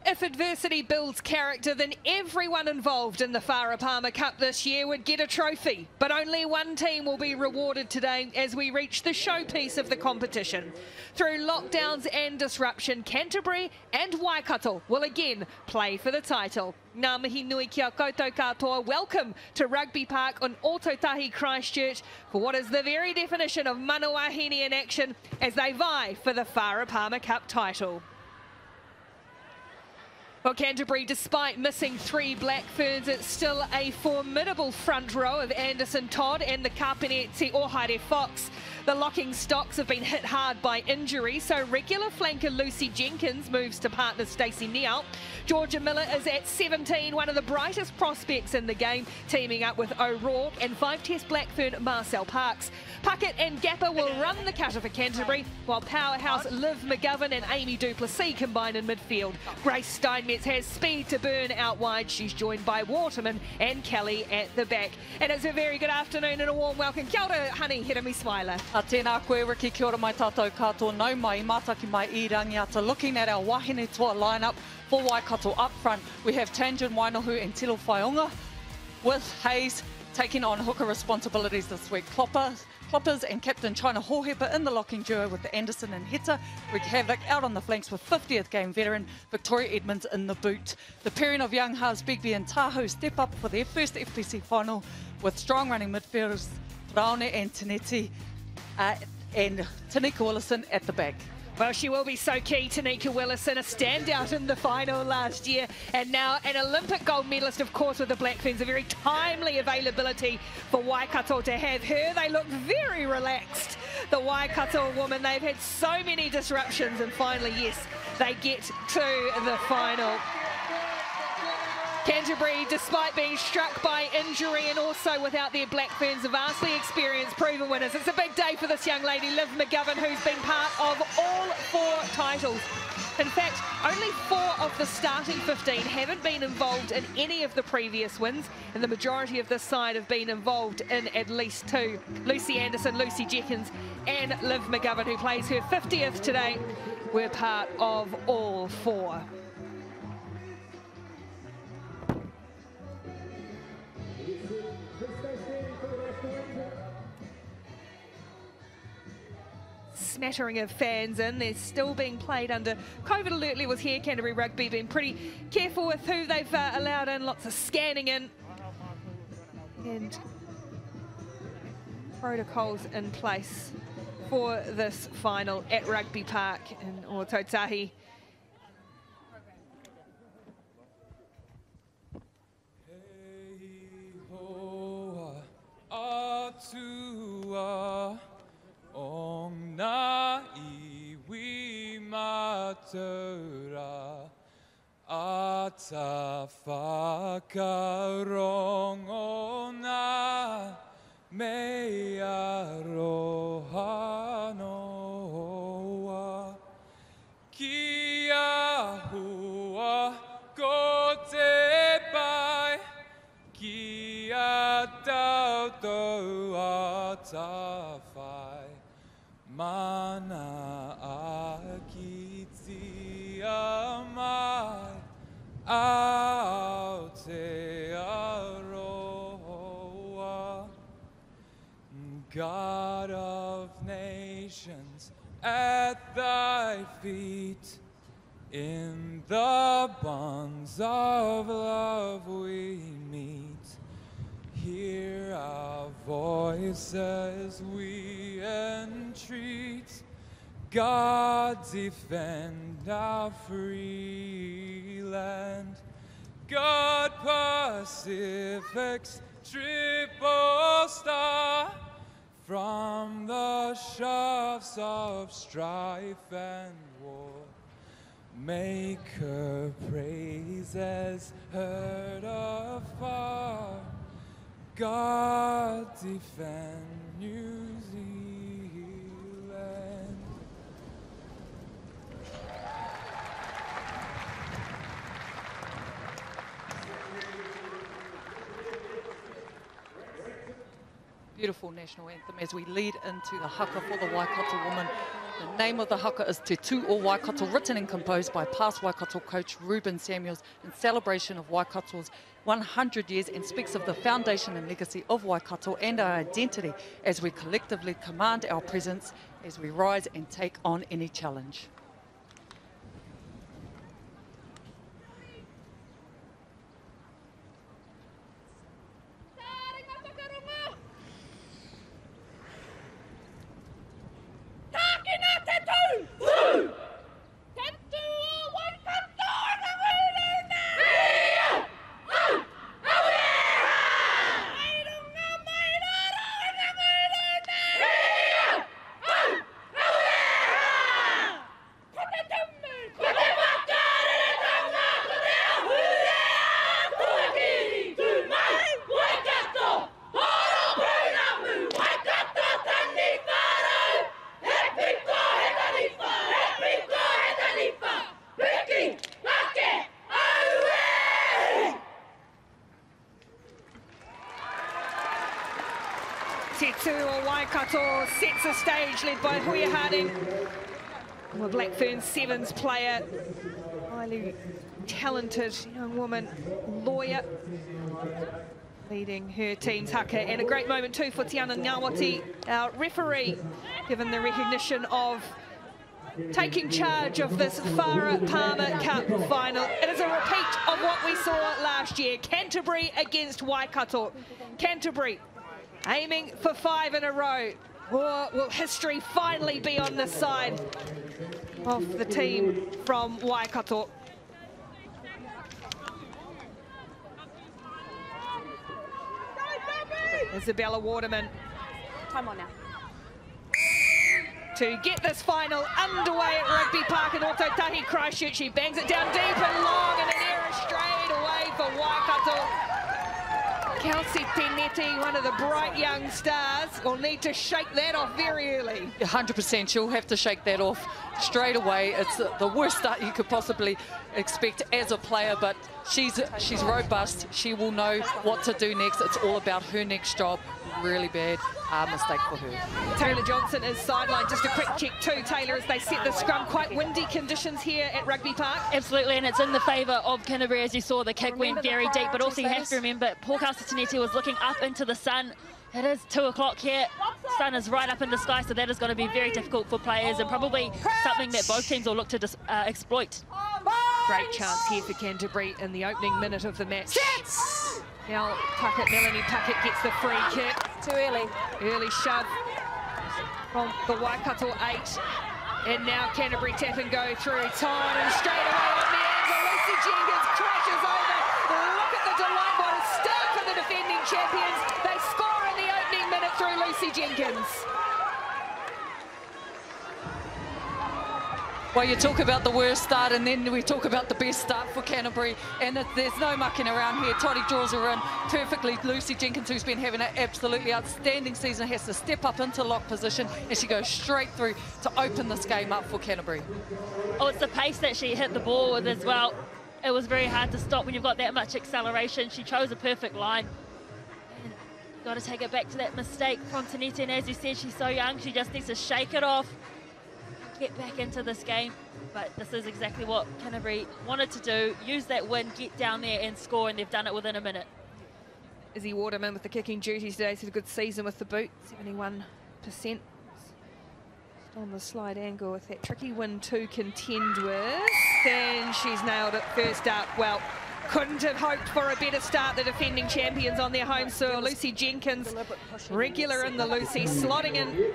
If adversity builds character, then everyone involved in the Farah Palmer Cup this year would get a trophy. But only one team will be rewarded today as we reach the showpiece of the competition. Through lockdowns and disruption, Canterbury and Waikato will again play for the title. Ngā mihi nui kia koutou katoa. Welcome to Rugby Park on Ōtautahi, Christchurch for what is the very definition of manuahine in action as they vie for the Farah Palmer Cup title. Well, Canterbury, despite missing 3 Black Ferns, it's still a formidable front row of Anderson Todd and the Kapeneti Ohaere Fox. The locking stocks have been hit hard by injury, so regular flanker Lucy Jenkins moves to partner Stacey Neal. Georgia Miller is at 17, one of the brightest prospects in the game, teaming up with O'Rourke and 5-test Black Fern Marcel Parks. Puckett and Gapper will run the cutter for Canterbury, while powerhouse Liv McGovern and Amy Duplessis combine in midfield. Grace Steinmetz has speed to burn out wide. She's joined by Waterman and Kelly at the back. And it's a very good afternoon and a warm welcome. Kia ora, honey, Hirami Smiler. Tēnā koe, Riki, kia ora mai tātou katoa, nau mai, mātaki mai I rangiata. Looking at our wahine toa lineup for Waikato up front, we have Tanjin Wainohu and Tilo Whaionga, with Hayes taking on hooker responsibilities this week. Kloppers and Captain China Hohepa in the locking duo with Anderson and Heta. Rick Havoc out on the flanks with 50th game veteran Victoria Edmonds in the boot. The pairing of young Haas, Bigby and Tahu step up for their first FPC final with strong running midfielders Raone and Taneti and Tanika Willison at the back. Well, she will be so key, Tanika Willison, a standout in the final last year, and now an Olympic gold medalist, of course, with the Black Ferns. A very timely availability for Waikato to have her. They look very relaxed, the Waikato woman. They've had so many disruptions, and finally, yes, they get to the final. Canterbury, despite being struck by injury and also without their Black Ferns, are vastly experienced, proven winners. It's a big day for this young lady, Liv McGovern, who's been part of all 4 titles. In fact, only 4 of the starting 15 haven't been involved in any of the previous wins, and the majority of this side have been involved in at least 2. Lucy Anderson, Lucy Jenkins, and Liv McGovern, who plays her 50th today, were part of all 4. Smattering of fans in. They're still being played under COVID alert levels here. Canterbury Rugby being pretty careful with who they've allowed in. Lots of scanning in. And protocols in place for this final at Rugby Park in Ōtautahi. Ongna iwi matura ata whakarongona me aroha noa kia hua ko te pai kia tautau ata whai mana akiti amai ao te aroa. God of nations, at thy feet, in the bonds of love we meet. Hear our voices, we entreat. God defend our free land. God Pacific's triple star, from the shafts of strife and war, make her praises heard afar. God defend New Zealand. beautiful national anthem as we lead into the haka for the Waikato woman. The name of the haka is Te Tū o Waikato, written and composed by past Waikato coach Ruben Samuels in celebration of Waikato's 100 years, and speaks of the foundation and legacy of Waikato and our identity as we collectively command our presence as we rise and take on any challenge. Te Tū o Waikato sets the stage, led by Huia Harding. A Black Ferns Sevens player, highly talented young woman, lawyer, leading her team's haka. And a great moment too for Tiana Ngawati, our referee, given the recognition of taking charge of this Farah Palmer Cup final. It is a repeat of what we saw last year, Canterbury against Waikato. Canterbury aiming for 5 in a row. Or will history finally be on the side of the team from Waikato? Isabella Waterman. Time on now. To get this final underway at Rugby Park in Otautahi, Christchurch. She bangs it down deep and long, and an error straight away for Waikato. Kelsey Penetti, one of the bright young stars, will need to shake that off very early. 100%, she'll have to shake that off straight away. It's the worst start you could possibly expect as a player, but she's robust. She will know what to do next. It's all about her next job. Really bad mistake for her. Taylor Johnson is sidelined. Just a quick check too, Taylor, as they set the scrum. Quite windy conditions here at Rugby Park. Absolutely, and it's in the favour of Canterbury. As you saw, the kick went very deep, but also you have to remember Porcasta Tanetti was looking up into the sun. It is 2 o'clock here. Sun is right up in the sky, so that is going to be very difficult for players and probably something that both teams will look to exploit. Great chance here for Canterbury in the opening minute of the match. Now Melanie Puckett gets the free kick. Too early. Early shove from the Waikato 8. And now Canterbury tap and go through time, and straight away on the angle, Lucy Jenkins crashes over. Look at the delight, what a start for the defending champions. They score in the opening minute through Lucy Jenkins. Well, you talk about the worst start, and then we talk about the best start for Canterbury, and there's no mucking around here. Toddy draws her in perfectly. Lucy Jenkins, who's been having an absolutely outstanding season, has to step up into lock position, and she goes straight through to open this game up for Canterbury. Oh, it's the pace that she hit the ball with as well. It was very hard to stop when you've got that much acceleration. She chose a perfect line. And you've got to take it back to that mistake from Tanetti, and as you said, she's so young, she just needs to shake it off, get back into this game. But this is exactly what Canterbury wanted to do, use that win, get down there and score, and they've done it within a minute. Izzy Waterman with the kicking duties today. She's had a good season with the boot, 71%. Just on the slide angle with that tricky win to contend with. And she's nailed it first up. Well, couldn't have hoped for a better start, the defending champions on their home soil. Lucy Jenkins, regular in the Lucy, slotting in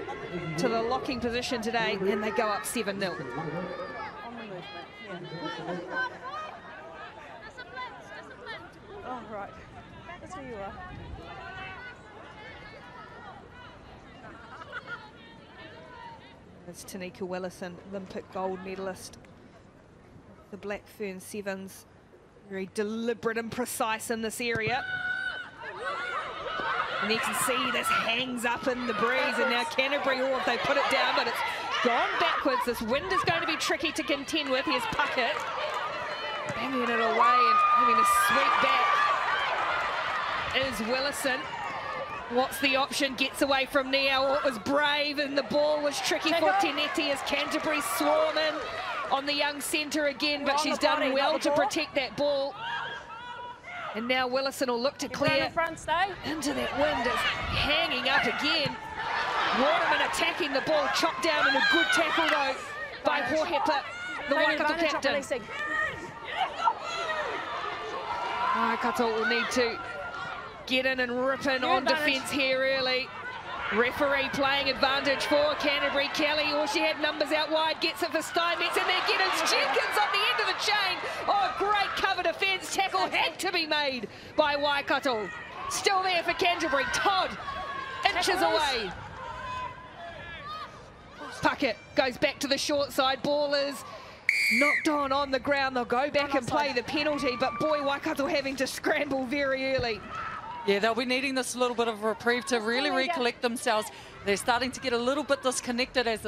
to the locking position today, and they go up 7-0. On the movement, yeah. Oh, right. That's where you are. It's Tanika Willison, Olympic gold medalist. The Black Fern Sevens. Very deliberate and precise in this area. And you can see this hangs up in the breeze, and now Canterbury, if they put it down, but it's gone backwards. This wind is going to be tricky to contend with. Here's Puckett banging it away and having a sweep back is Willison. What's the option? Gets away from Neo. It was brave and the ball was tricky for Teneti as Canterbury swarming on the young centre again, but she's done well to protect that ball. And now Willison will look to clear into that wind. It's hanging up again. Waterman attacking the ball, chopped down, and a good tackle though by Hohepa, the Waikato captain. Waikato will need to get in and rip in on defence here early. Referee playing advantage for Canterbury. Kelly, or she had numbers out wide, gets it for Steinmetz, and then Giddens Jenkins on the end of the chain. Oh, great cover defence. Tackle had to be made by Waikato. Still there for Canterbury. Todd, inches away. Puckett goes back to the short side. Ball is knocked on the ground. They'll go back and play the penalty, but boy, Waikato having to scramble very early. Yeah, they'll be needing this little bit of a reprieve to really recollect themselves. They're starting to get a little bit disconnected as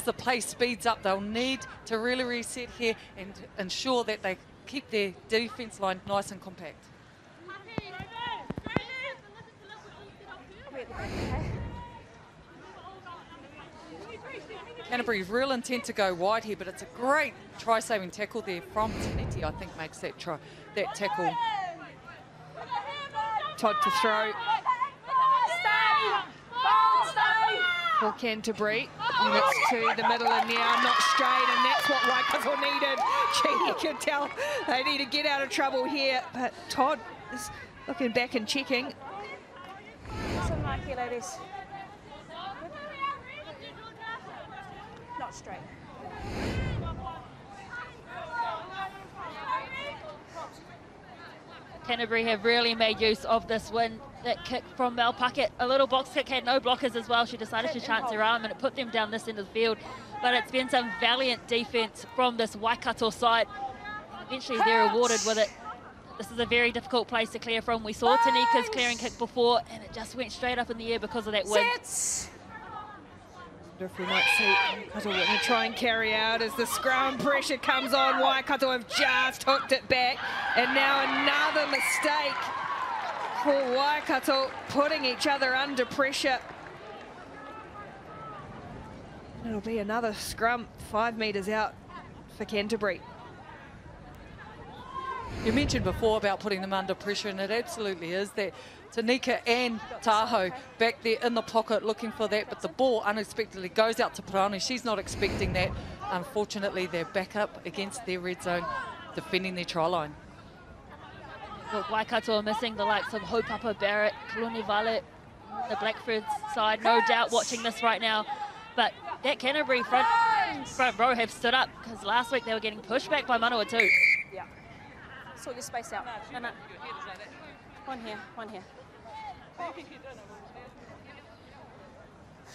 the play speeds up. They'll need to really reset here and ensure that they keep their defence line nice and compact. Canterbury's real intent to go wide here, but it's a great try-saving tackle there from Teneti, I think, makes that tackle. Todd to throw for Canterbury, and it's to the middle and now not straight, and that's what Waikato needed. Gee, you can tell they need to get out of trouble here, but Todd is looking back and checking. Some lucky ladies. Not straight. Canterbury have really made use of this win. That kick from Mel Puckett, a little box kick, had no blockers as well. She decided to chance her arm and it put them down this end of the field. But it's been some valiant defence from this Waikato side. Eventually they're rewarded with it. This is a very difficult place to clear from. We saw Tanika's clearing kick before and it just went straight up in the air because of that wind. If we might see Waikato going to try and carry out as the scrum pressure comes on. Waikato have just hooked it back, and now another mistake for Waikato, putting each other under pressure. It'll be another scrum 5 metres out for Canterbury. You mentioned before about putting them under pressure, and it absolutely is that. Tanika and Tahoe back there in the pocket looking for that, but the ball unexpectedly goes out to Parani. She's not expecting that. Unfortunately, they're back up against their red zone, defending their try line. Look, Waikato are missing the likes of Hopapa Barrett, Kaluni Vale, the Blackford side, no doubt watching this right now. But that Canterbury front row have stood up because last week they were getting pushed back by Manawa too. Yeah. Sort your space out. No. One here, one here.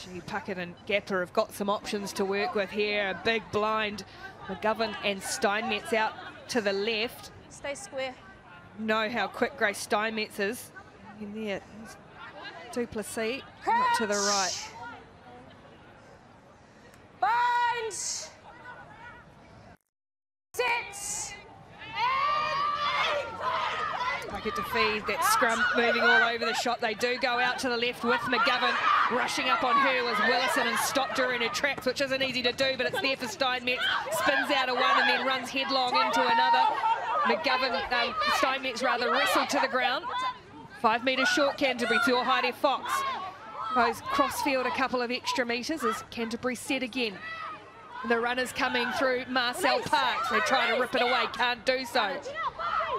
Gee, Puckett and Gapper have got some options to work with here. A big blind. McGovern and Steinmetz out to the left. Stay square. Know how quick Grace Steinmetz is. In there, Duplessis out to the right. Bind. Sit. Puckett to feed, that scrum moving all over the shot. They do go out to the left with McGovern. Rushing up on her was Willison and stopped her in her tracks, which isn't easy to do, but it's there for Steinmetz. Spins out of one and then runs headlong into another. McGovern, Steinmetz rather, wrestled to the ground. 5 metres short, Canterbury to Haere Fox. Goes crossfield a couple of extra metres as Canterbury set again. The runners coming through Marcel Parks. They try to rip it away, can't do so.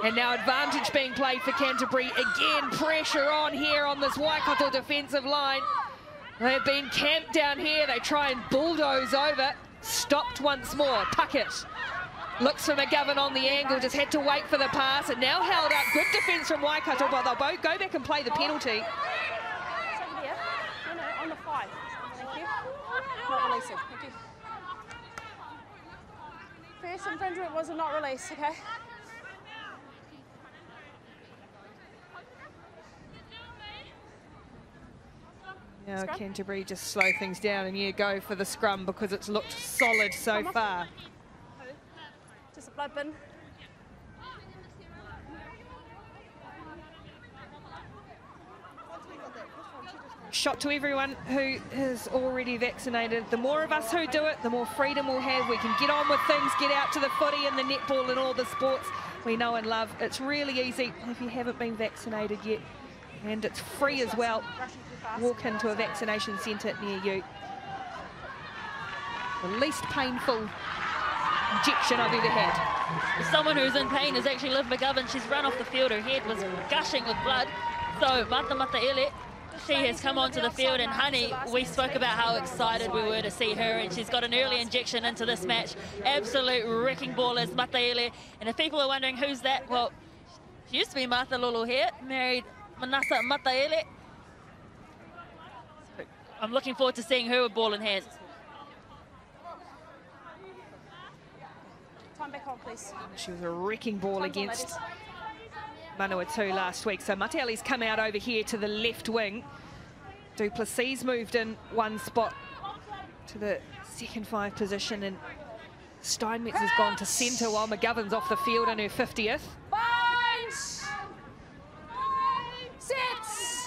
And now advantage being played for Canterbury. Again, pressure on here on this Waikato defensive line. They've been camped down here. They try and bulldoze over. Stopped once more. Puckett looks for McGovern on the angle. Just had to wait for the pass. And now held up. Good defence from Waikato, but they'll both go back and play the penalty. No, on the 5. Thank you. Not releasing. Thank you. First infringement was a not release, okay? Now Canterbury just slow things down and go for the scrum because it's looked solid so far. Just a blood bin. Shot to everyone who is already vaccinated. The more of us who do it, the more freedom we'll have. We can get on with things, get out to the footy and the netball and all the sports we know and love. It's really easy if you haven't been vaccinated yet. And it's free as well. Walk into a vaccination centre near you. The least painful injection I've ever had. Someone who's in pain is actually Liv McGovern. She's run off the field. Her head was gushing with blood. So Mataele, she has come onto the field, and honey, we spoke about how excited we were to see her, and she's got an early injection into this match. Absolute wrecking ball is Mataele. And if people are wondering who's that, well, she used to be Martha Lulu here, married Manasa Mataele. So I'm looking forward to seeing her with ball in hand. Time back on, please. She was a wrecking ball against Manawatu last week. So Mataele's come out over here to the left wing. Du Plessis moved in one spot to the second 5 position, and Steinmetz has gone to centre while McGovern's off the field in her 50th. 5, 6.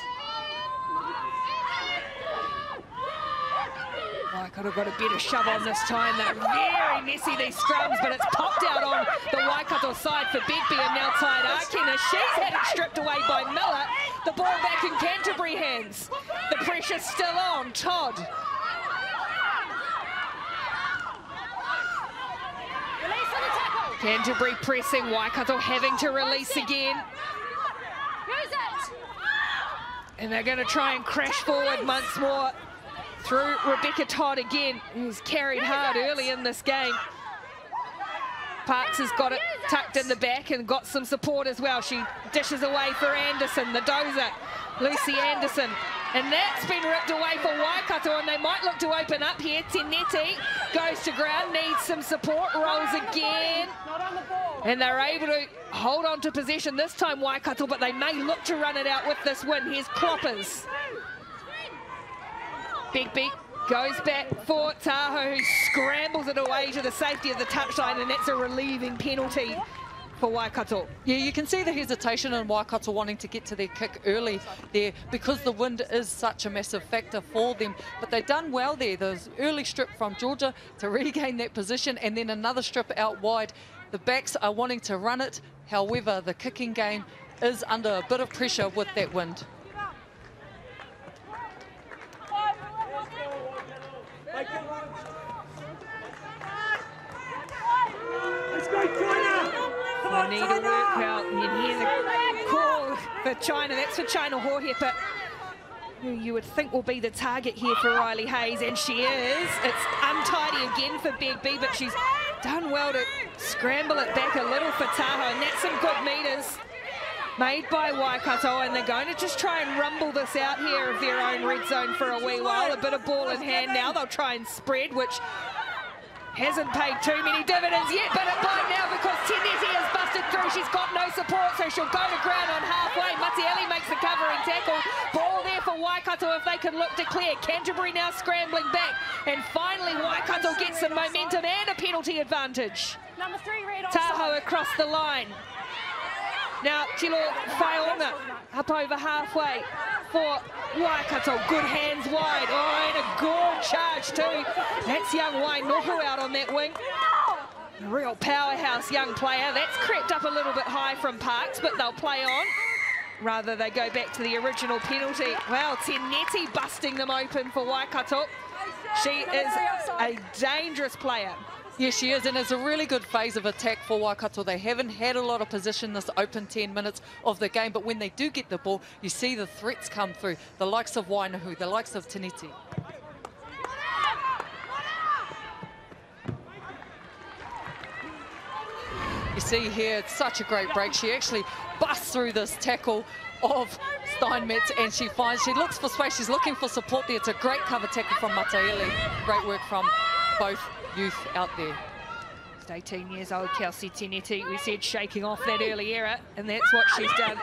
Waikato got a better shove on this time. They're very messy, these scrums, but it's popped out on the Waikato side for Begbie, and now tied Arkena. She's had it stripped away by Miller. The ball back in Canterbury hands. The pressure's still on. Todd. Release on the tackle. Canterbury pressing, Waikato having to release again. Use it. And they're going to try and crash forward once more through Rebecca Todd again, who's carried hard early in this game. Parks has got it tucked in the back and got some support as well. She dishes away for Anderson, the dozer, Lucy Anderson. And that's been ripped away for Waikato, and they might look to open up here. Teneti goes to ground, needs some support, rolls again. Not on the ball. And they're able to hold on to possession this time, Waikato, but they may look to run it out with this win. Here's Kloppers. Begbie goes back for Tahoe, who scrambles it away to the safety of the touchline, and that's a relieving penalty for Waikato. Yeah, you can see the hesitation in Waikato wanting to get to their kick early there because the wind is such a massive factor for them. But they've done well there. There's early strip from Georgia to regain that position, and then another strip out wide. The backs are wanting to run it. However, the kicking game is under a bit of pressure with that wind. They need to work out, and you hear the call for China. That's for China Hohepa, who you would think will be the target here for Riley Hayes, and she is. It's untidy again for Begbie, but she's done well to scramble it back a little for Tahoe, and that's some good meters made by Waikato, and they're going to just try and rumble this out here of their own red zone for a wee while. A bit of ball in hand now. They'll try and spread, which hasn't paid too many dividends yet, but it might now because Teneti has busted through. She's got no support, so she'll go to ground on halfway. Mataele makes the covering tackle. Ball there for Waikato if they can look to clear. Canterbury now scrambling back, and finally Waikato gets some momentum and a penalty advantage. Number 3, red Tahoe across the line. Now Tilo Whaonga up over halfway for Waikato. Good hands wide. Oh, and a good charge too. That's young Wainohu out on that wing. A real powerhouse young player. That's crept up a little bit high from Parks, but they'll play on. Rather, they go back to the original penalty. Well, Teneti busting them open for Waikato. She is a dangerous player. Yes, she is, and it's a really good phase of attack for Waikato. They haven't had a lot of position this open 10 minutes of the game, but when they do get the ball, you see the threats come through. The likes of Wainohu, the likes of Teneti. You see here, it's such a great break. She actually busts through this tackle of Steinmetz, and she looks for space. She's looking for support there. It's a great cover tackle from Mataele. Great work from both youth out there. 18 years old, Kelsey Teneti, we said, shaking off that early era, and that's what she's done.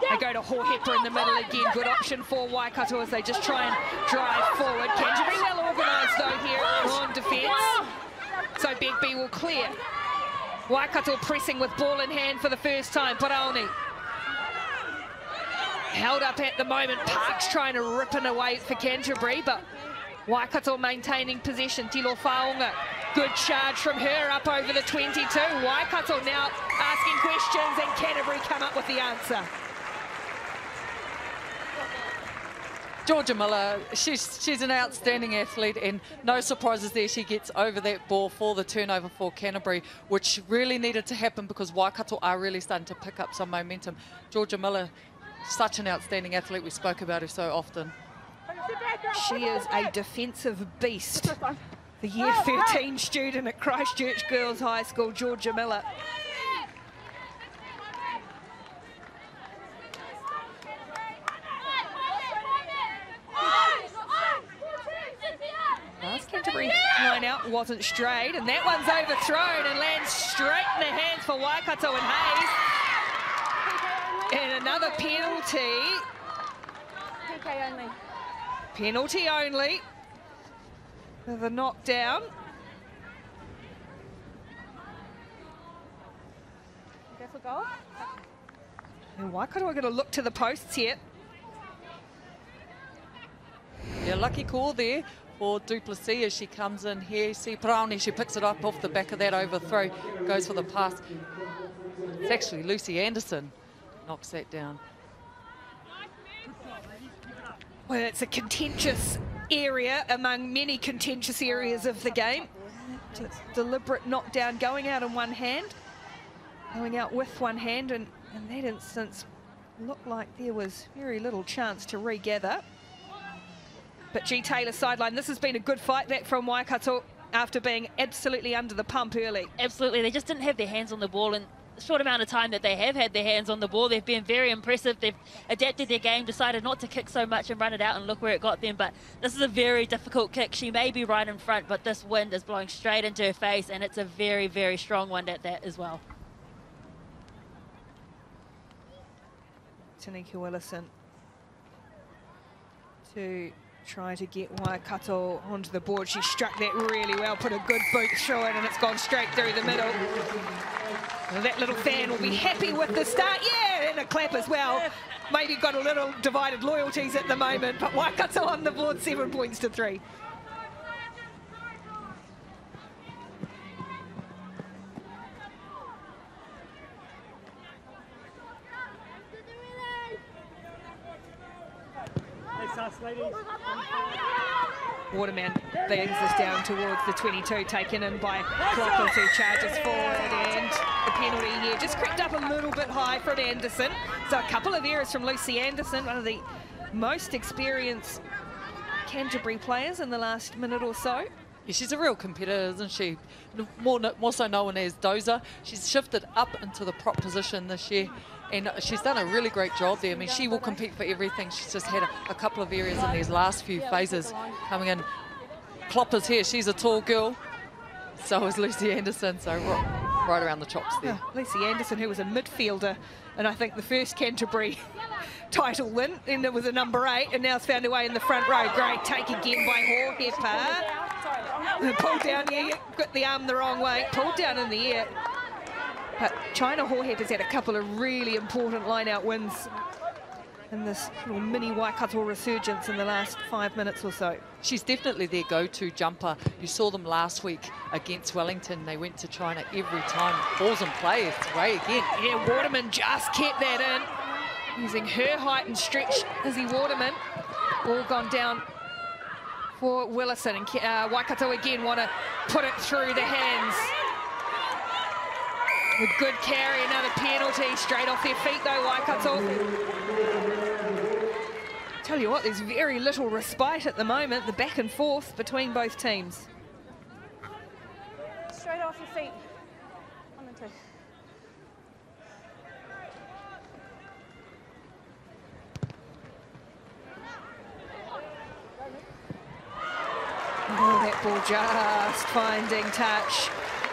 They go to Hohepa in the middle again. Good option for Waikato as they just try and drive forward. Canterbury well organised though here on defence. So Begbie will clear. Waikato pressing with ball in hand for the first time. Paraoni. held up at the moment. Park's trying to rip it away for Canterbury, but Waikato maintaining possession. Tilo Whaonga, good charge from her up over the 22. Waikato now asking questions, and Canterbury come up with the answer. Georgia Miller, she's an outstanding athlete, and no surprises there. She gets over that ball for the turnover for Canterbury, which really needed to happen because Waikato are really starting to pick up some momentum. Georgia Miller, such an outstanding athlete. We spoke about her so often. She is a defensive beast. The year 13 student at Christchurch Girls High School, Georgia Miller. Last Canterbury line out wasn't straight, and that one's overthrown and lands straight in the hands for Waikato and Hayes. And another penalty. Penalty only. For the knockdown. Go for goal. And Waikato are going to look to the posts here. Yeah, lucky call there for Duplessis as she comes in here. See Praone, she picks it up off the back of that overthrow, goes for the pass. It's actually Lucy Anderson knocks that down. Well, it's a contentious area among many contentious areas of the game. It's deliberate knockdown, going out in one hand, going out with one hand, and in that instance looked like there was very little chance to regather. But G. Taylor sideline, this has been a good fight back from Waikato after being absolutely under the pump early. Absolutely, they just didn't have their hands on the ball, and short amount of time that they have had their hands on the ball, they've been very impressive. They've adapted their game, decided not to kick so much and run it out, and look where it got them. But this is a very difficult kick. She may be right in front, but this wind is blowing straight into her face, and it's a very, very strong wind at that as well. Tanika Willison to try to get Waikato onto the board. She struck that really well, put a good boot through it, and it's gone straight through the middle. Well, that little fan will be happy with the start. Yeah, and a clap as well. Maybe got a little divided loyalties at the moment, but Waikato on the board, 7 points to 3. Waterman bangs this down towards the 22, taken in by Kloppers, who charges forward, and the penalty here just crept up a little bit high from Anderson. So a couple of errors from Lucy Anderson, one of the most experienced Canterbury players in the last minute or so. Yeah, she's a real competitor, isn't she? More so known as Dozer. She's shifted up into the prop position this year, and she's done a really great job there. I mean, she will compete for everything. She's just had a couple of areas in these last few phases coming in. Kloppers here, she's a tall girl. So is Lucy Anderson, so right around the chops there. Oh, Lucy Anderson, who was a midfielder, and I think the first Canterbury title win, and it was a number 8, and now it's found her way in the front row. Great take again by Hohepa. Pulled down here, got the arm the wrong way, pulled down in the air. But China Hohepa has had a couple of really important line-out wins in this little mini Waikato resurgence in the last 5 minutes or so. She's definitely their go-to jumper. You saw them last week against Wellington. They went to China every time. Balls in play, it's away again. Yeah, Waterman just kept that in, using her height and stretch. Izzy Waterman, all gone down for Willison, and Waikato again want to put it through the hands. With good carry, another penalty, straight off their feet though, Waikato. Tell you what, there's very little respite at the moment, the back and forth between both teams. Straight off your feet. 1 and 2. Oh, that ball just finding touch.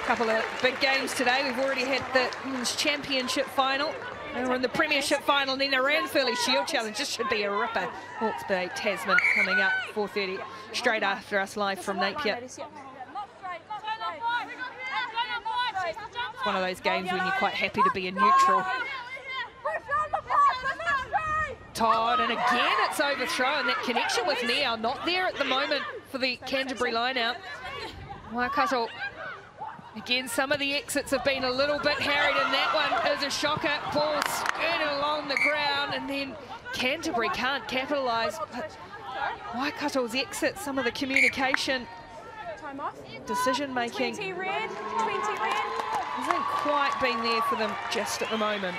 Couple of big games today. We've already had the Women's Championship final. And we're in the Premiership final, and then a Ranfurly Shield Challenge. This should be a ripper. Hawke's Bay, Tasman coming up 4:30, straight after us live from Napier. It's one of those games when you're quite happy to be a neutral. Todd, and again it's overthrown. That connection with Neo not there at the moment for the Canterbury line-out. Waikato, again, some of the exits have been a little bit harried, and that one is a shocker. Ball skirting along the ground, and then Canterbury can't capitalise. But Waikato's exit, some of the communication, decision-making 20 red, 20 red. hasn't quite been there for them just at the moment.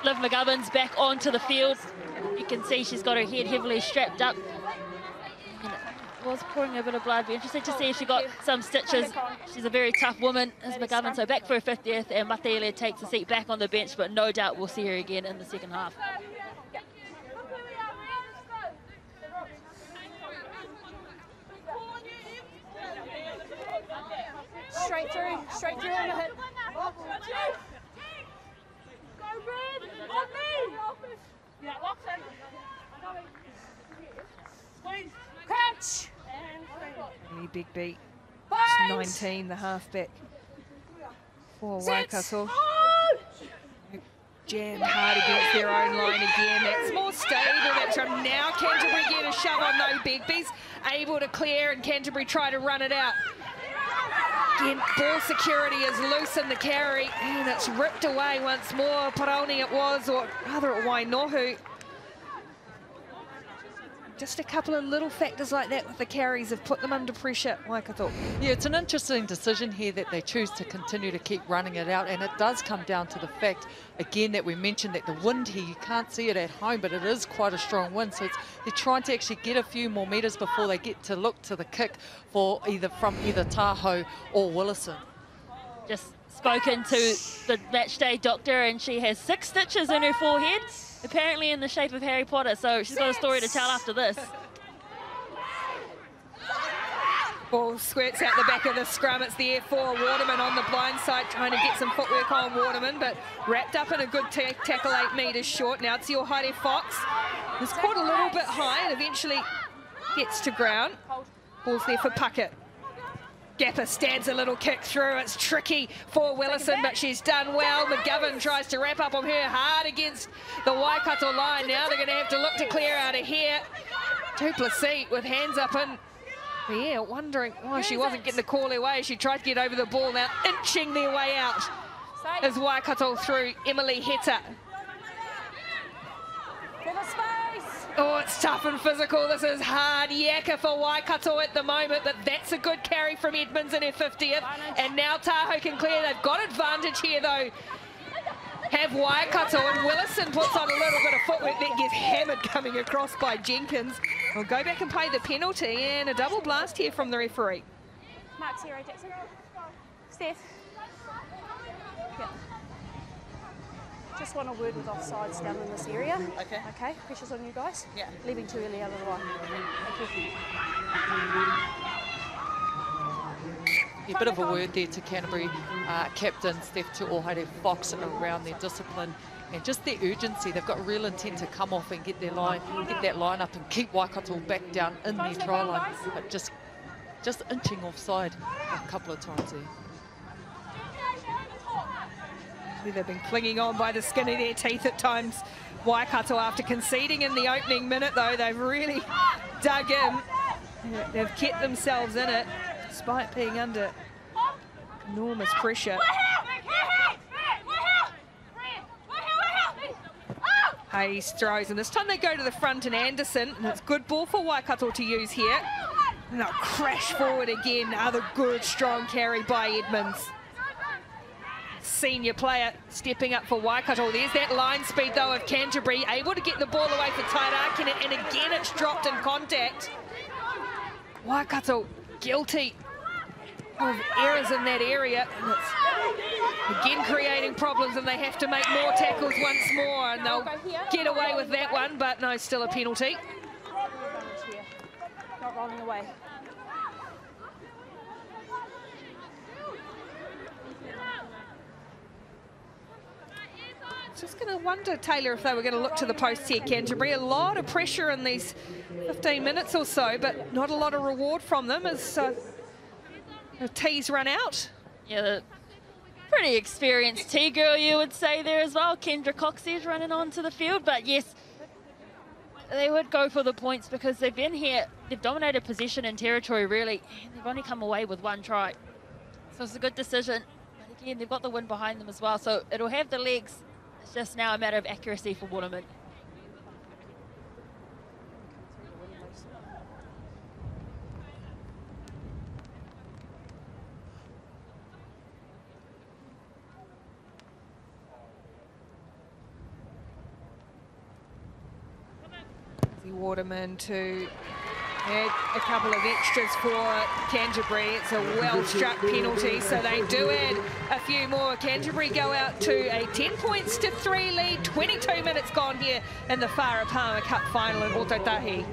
Liv McGovern's back onto the field. You can see she's got her head heavily strapped up. And it was pouring a bit of blood. Be interested to see if she got some stitches. She's a very tough woman, Liz McGovern. So back for her 50th, and Mateele takes a seat back on the bench, but no doubt we'll see her again in the second half. Straight through on the hit. Catch! Really big beat. 19, the halfback for Waikato. Jammed hard against their own line again. That's more stable. That's from now. Canterbury get a shove on no Begbie's. Able to clear, and Canterbury try to run it out. Again, ball security is loose in the carry, and it's ripped away once more. Paroni it was, or rather at Wainohu. Just a couple of little factors like that with the carries have put them under pressure, Waikato. Yeah, it's an interesting decision here that they choose to continue to keep running it out, and it does come down to the fact, again, that we mentioned that the wind here, you can't see it at home, but it is quite a strong wind, so they're trying to actually get a few more metres before they get to look to the kick from either Tahoe or Willison. Just spoken to the match day doctor, and she has 6 stitches in her forehead, apparently in the shape of Harry Potter, so she's got a story to tell after this. Ball squirts out the back of the scrum. It's the F4 Waterman on the blind side, trying to get some footwork on Waterman, but wrapped up in a good tackle, 8 metres short. Now it's your Haere Fox. It's caught a little bit high and eventually gets to ground. Ball's there for Puckett. Gapper stands a little kick through. It's tricky for Willison, but she's done well. McGovern tries to wrap up on her hard against the Waikato line. Now they're going to have to look to clear out of here. Duplessis with hands up and, yeah, wondering why she wasn't getting the call her way. She tried to get over the ball, now inching their way out as Waikato through Emily Heta. Oh, it's tough and physical. This is hard yakka for Waikato at the moment, but that's a good carry from Edmonds in her 50th. And now Tahoe can clear. They've got advantage here, though. Have Waikato, and Willison puts on a little bit of footwork that gets hammered coming across by Jenkins. We'll go back and pay the penalty, and a double blast here from the referee. Mark's here, Jackson. Steph. Yeah. Just want a word with offsides down in this area. Okay. Okay, pressure's on you guys. Yeah. Leaving too early out of the line. Thank you. A bit of a word there to Canterbury captain Steph Te Haere Fox around their discipline and just their urgency. They've got real intent to come off and get that line up and keep Waikato back down in their try line, but just inching offside a couple of times there. They've been clinging on by the skin of their teeth at times. Waikato, after conceding in the opening minute, though, they've really dug in. They've kept themselves in it, despite being under enormous pressure. Hayes throws, and this time they go to the front, and Anderson, and it's good ball for Waikato to use here. And they'll crash forward again. Another good, strong carry by Edmonds. Senior player stepping up for Waikato. There's that line speed, though, of Canterbury, able to get the ball away for Tairaki, and again it's dropped in contact. Waikato guilty of errors in that area, and it's again creating problems, and they have to make more tackles once more, and they'll get away with that one, but no, still a penalty. Not rolling away. Just going to wonder, Taylor, if they were going to look to the posts here, Canterbury. A lot of pressure in these 15 minutes or so, but not a lot of reward from them as the tees run out. Yeah, the pretty experienced tea girl, you would say there as well. Kendra Coxey is running onto the field, but yes, they would go for the points because they've been here, they've dominated possession and territory really, and they've only come away with 1 try. So it's a good decision. But again, they've got the wind behind them as well, so it'll have the legs. It's just now a matter of accuracy for Waterman. Waterman to add a couple of extras for Canterbury. It's a well-struck penalty, so they do add a few more. Canterbury go out to a 10 points to 3 lead. 22 minutes gone here in the Farah Palmer Cup final in Otautahi.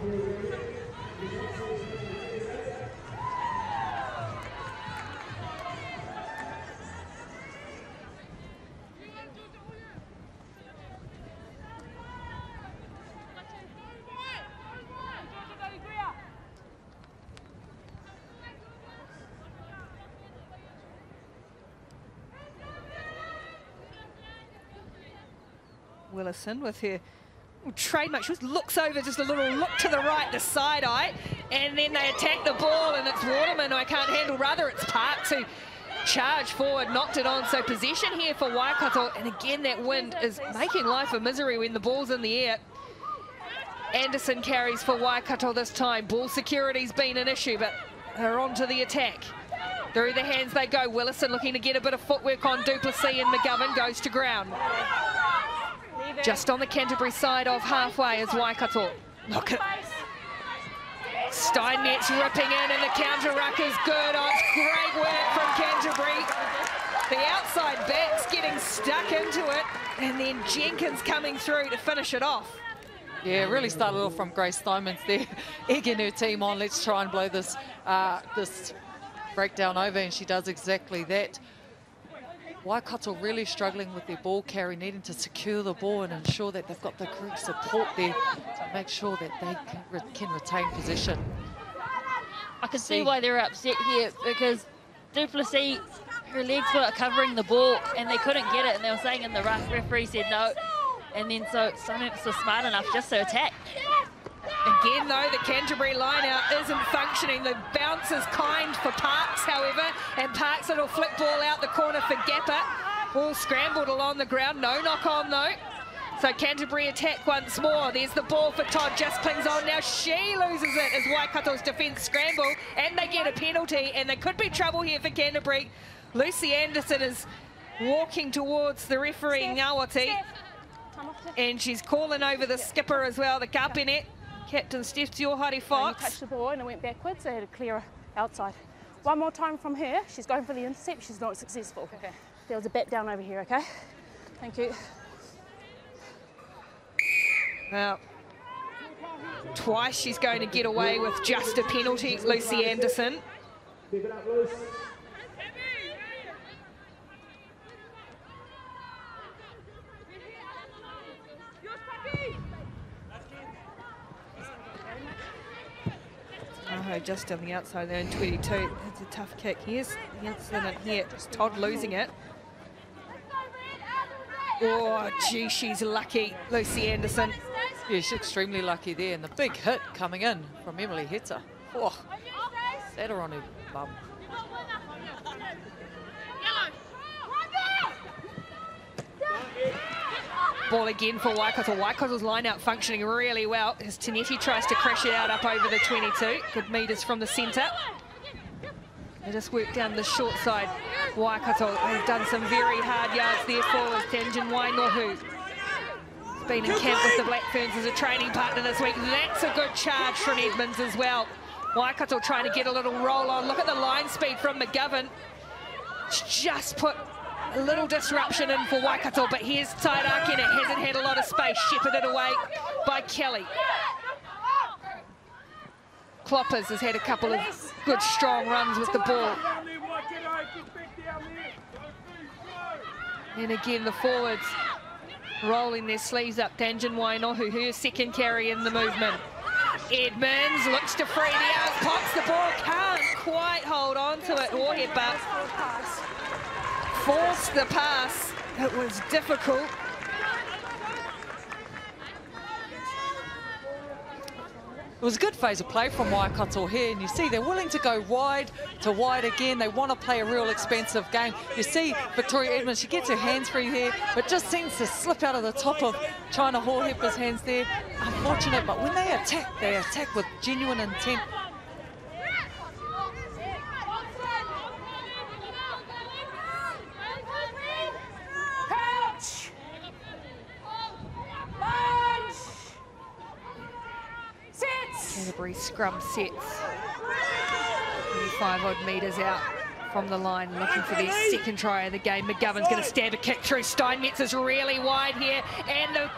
Willison with her trademark. She just looks over, just a little look to the right, the side eye, and then they attack the ball, and it's Waterman I can't handle. Rather, it's Parks who charged forward, knocked it on. So possession here for Waikato, and again that wind is making life a misery when the ball's in the air. Anderson carries for Waikato this time. Ball security's been an issue, but they're on to the attack. Through the hands they go. Willison looking to get a bit of footwork on Duplessis, and McGovern goes to ground. Just on the Canterbury side of halfway is Waikato. Look at Steinmetz ripping in, and the counter ruck is good. Oh, it's great work from Canterbury. The outside back's getting stuck into it, and then Jenkins coming through to finish it off. Yeah, really started off from Grace Steinmetz there, egging her team on. Let's try and blow this this breakdown over, and she does exactly that. Waikato really struggling with their ball carry, needing to secure the ball and ensure that they've got the correct support there to make sure that they can retain possession. I can see why they're upset here, because Duplessis, her legs were covering the ball and they couldn't get it, and they were saying in the ruck, referee said no. And then so Steinmetz was smart enough just to attack. Again, though, the Canterbury line-out isn't functioning. The bounce is kind for Parks, however, and Parks, it'll flick ball out the corner for Gapper. Ball scrambled along the ground, no knock-on, though. So Canterbury attack once more. There's the ball for Todd, just clings on. Now she loses it as Waikato's defence scramble, and they get a penalty, and there could be trouble here for Canterbury. Lucy Anderson is walking towards the referee, Ngawati, and she's calling over the skipper as well, the kapene. Captain Steph Tiohari Fox. He touched the ball and it went backwards, so they had to clear her outside. One more time from her, she's going for the intercept, she's not successful. Okay. There was a bat down over here, okay? Thank you. Well, twice she's going to get away with just a penalty, Lucy Anderson. Keep it up, Luce. Just on the outside there in 22. That's a tough kick. Here's the incident here. Todd losing it. Oh, gee, she's lucky, Lucy Anderson. Yeah, she's extremely lucky there. And the big hit coming in from Emily Heta. Oh, sat her on her bum. Ball again for Waikato. Waikato's line out functioning really well as Tanetti tries to crash it out up over the 22. Good metres from the centre. They just work down the short side. Waikato have done some very hard yards there forwards. Tanjin Wainohu has been in camp with the Black Ferns as a training partner this week. That's a good charge from Edmonds as well. Waikato trying to get a little roll on. Look at the line speed from McGovern. Just put a little disruption in for Waikato, but here's Tairaki, and it hasn't had a lot of space. Shepherded away by Kelly. Kloppers has had a couple of good, strong runs with the ball. And again, the forwards rolling their sleeves up. Tanjin Wainohu, her second carry in the movement. Edmonds looks to free the arms, pops the ball, can't quite hold on to it. Ohepa forced the pass. It was difficult. It was a good phase of play from Waikato here, and you see they're willing to go wide to wide again. They want to play a real expensive game. You see Victoria Edmonds, she gets her hands free there, but just seems to slip out of the top of China Hohepa's hands there. Unfortunate, but when they attack with genuine intent. Canterbury scrum sets 25 odd metres out from the line, looking for their second try of the game. McGovern's going to stab a kick through. Steinmetz is really wide here, and the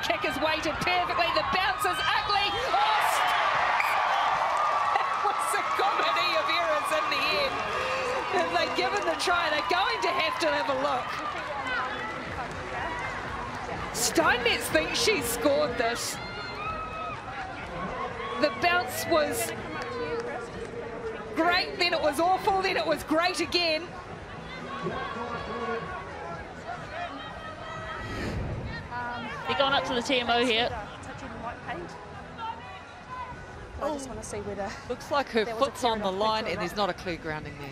kick is weighted perfectly. The bounce is ugly. Oh, that was a comedy of errors in the end. If they've given the try, they're going to have a look. Steinmetz thinks she scored this. The bounce was great, then it was awful, then it was great again. They're going up to the TMO here. I just want to see whether looks like her foot's on the line and there's not a clear grounding there.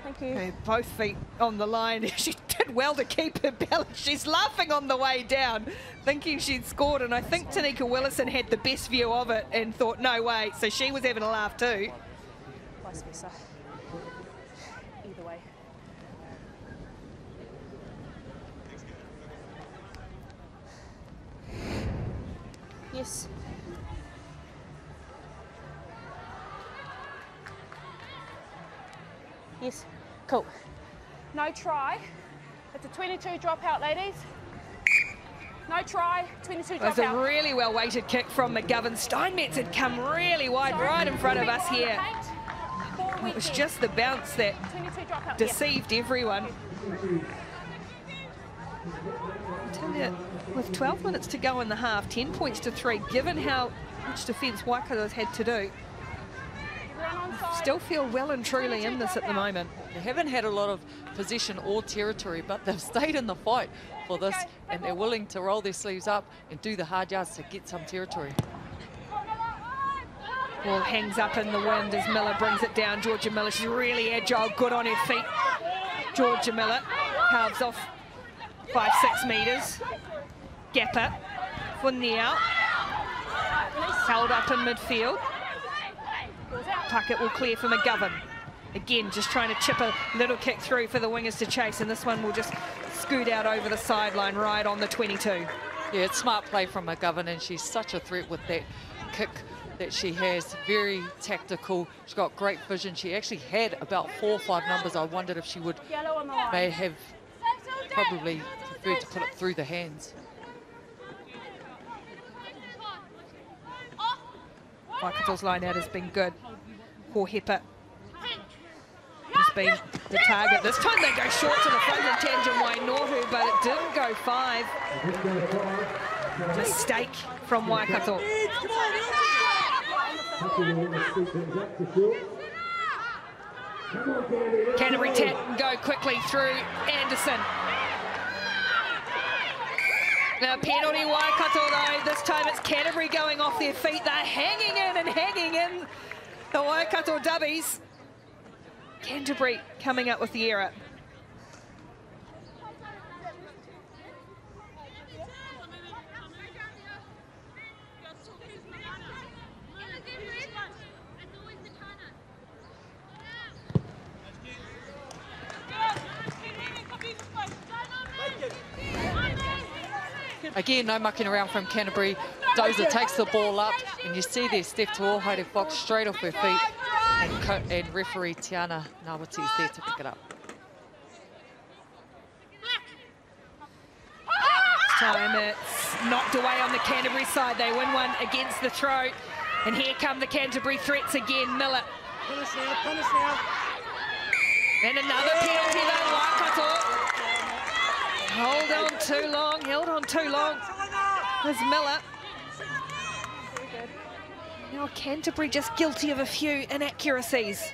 Thank you. Okay, both feet on the line. She did well to keep her balance. She's laughing on the way down, thinking she'd scored, and I think Tanika Willison had the best view of it and thought, no way, so she was having a laugh too. Vice versa. Either way. Yes. Yes. Cool. No try. It's a 22 dropout, ladies. No try, 22 dropout. It was a really well-weighted kick from McGovern. Steinmetz had come really wide, right in front of us here. It was just the bounce that deceived everyone. I tell you, with 12 minutes to go in the half, 10 points to 3, given how much defence Waikato's had to do, still feel well and truly in this at the moment. They haven't had a lot of possession or territory, but they've stayed in the fight for this, and they're willing to roll their sleeves up and do the hard yards to get some territory. Ball hangs up in the wind as Miller brings it down. Georgia Miller, she's really agile, good on her feet. Georgia Miller carves off 5-6 metres. Gapper, Funniao, held up in midfield. Puckett will clear for McGovern. Again, just trying to chip a little kick through for the wingers to chase, and this one will just scoot out over the sideline right on the 22. Yeah, it's smart play from McGovern, and she's such a threat with that kick that she has. Very tactical. She's got great vision. She actually had about 4 or 5 numbers. I wondered if she would may have probably preferred to put it through the hands. Waikato's line out has been good. Hohepa has been the target. This time they go short to the front of Tangent Wainohu, but it didn't go 5. Mistake from Waikato. Canterbury tap and go quickly through Anderson. Now penalty Waikato though, this time it's Canterbury going off their feet. They're hanging in and hanging in, the Waikato Dubbies. Canterbury coming up with the error. Again, no mucking around from Canterbury. Dozer takes the ball up, and you see there Steph Tuohaere Fox straight off her feet, and referee Tiana Nawati is there to pick it up. This time it's knocked away on the Canterbury side. They win one against the throw, and here come the Canterbury threats again. Miller. Punish now, punish now. And another penalty though, Waikato. Held on too long. There's Miller. Now Canterbury just guilty of a few inaccuracies.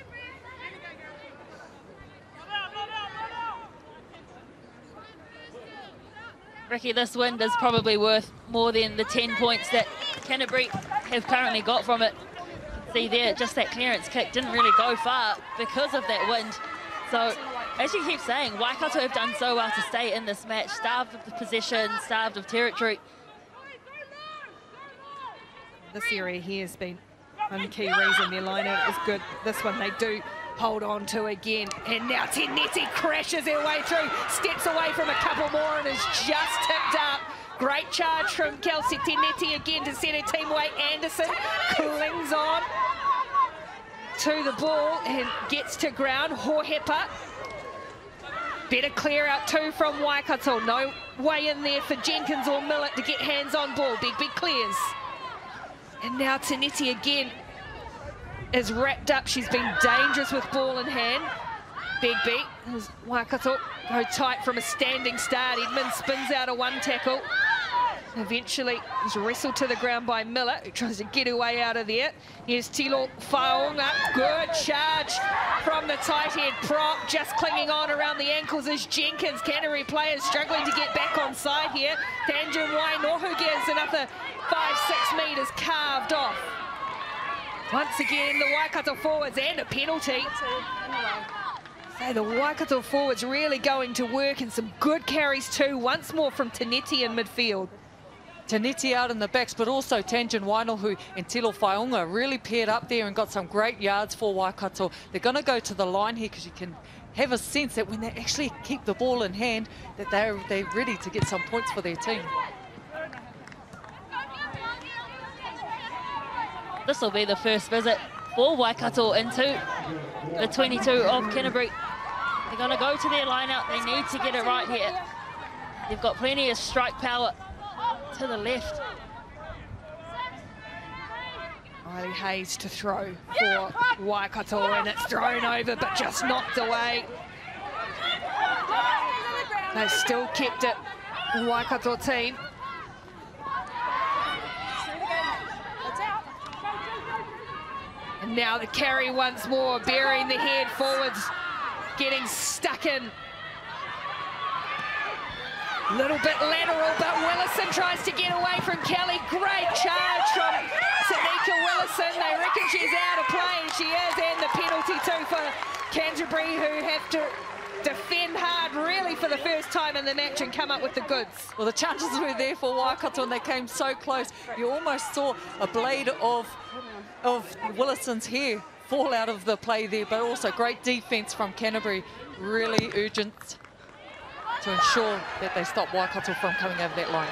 Ricky, this wind is probably worth more than the 10 points that Canterbury have currently got from it. See there, just that clearance kick didn't really go far because of that wind. So, as you keep saying, Waikato have done so well to stay in this match, starved of the possession, starved of territory. This area here has been one key reason their line-out is good. This one they do hold on to again. And now Teneti crashes her way through, steps away from a couple more and is just tipped up. Great charge from Kelsey Teneti again to set her team away. Anderson clings on to the ball and gets to ground. Hohepa. Better clear out too from Waikato. No way in there for Jenkins or Millett to get hands on ball. Big clears. And now Teneti again is wrapped up. She's been dangerous with ball in hand. Big beat as Waikato go tight from a standing start. Edmund spins out a one tackle. Eventually is wrestled to the ground by Miller, who tries to get her way out of there. Here's Tilo Faonga. Good charge from the tight head prop. Just clinging on around the ankles is Jenkins. Canterbury players struggling to get back on side here. Tanjun Wainohu gets another 5-6 metres carved off. Once again, the Waikato forwards and a penalty. So the Waikato forwards really going to work, and some good carries too. Once more from Teneti in midfield. Teneti out in the backs, but also Tanjun Wainohu and Tilo Faonga really paired up there and got some great yards for Waikato. They're going to go to the line here because you can have a sense that when they actually keep the ball in hand, that they're ready to get some points for their team. This will be the first visit for Waikato into the 22 of Canterbury. They're going to go to their line out. They need to get it right here. They've got plenty of strike power to the left. Riley Hayes to throw for Waikato, and it's thrown over but just knocked away. They've still kept it, the Waikato team. And now the carry once more, burying the head forwards, getting stuck in. A little bit lateral, but Willison tries to get away from Kelly. Great charge from Tanika Willison. They reckon she's out of play, and she is, and the penalty too for Canterbury, who have to defend hard really for the first time in the match and come up with the goods. Well, the chances were there for Waikato, and they came so close. You almost saw a blade of Willison's hair fall out of the play there, but also great defence from Canterbury. Really urgent to ensure that they stop Waikato from coming over that line.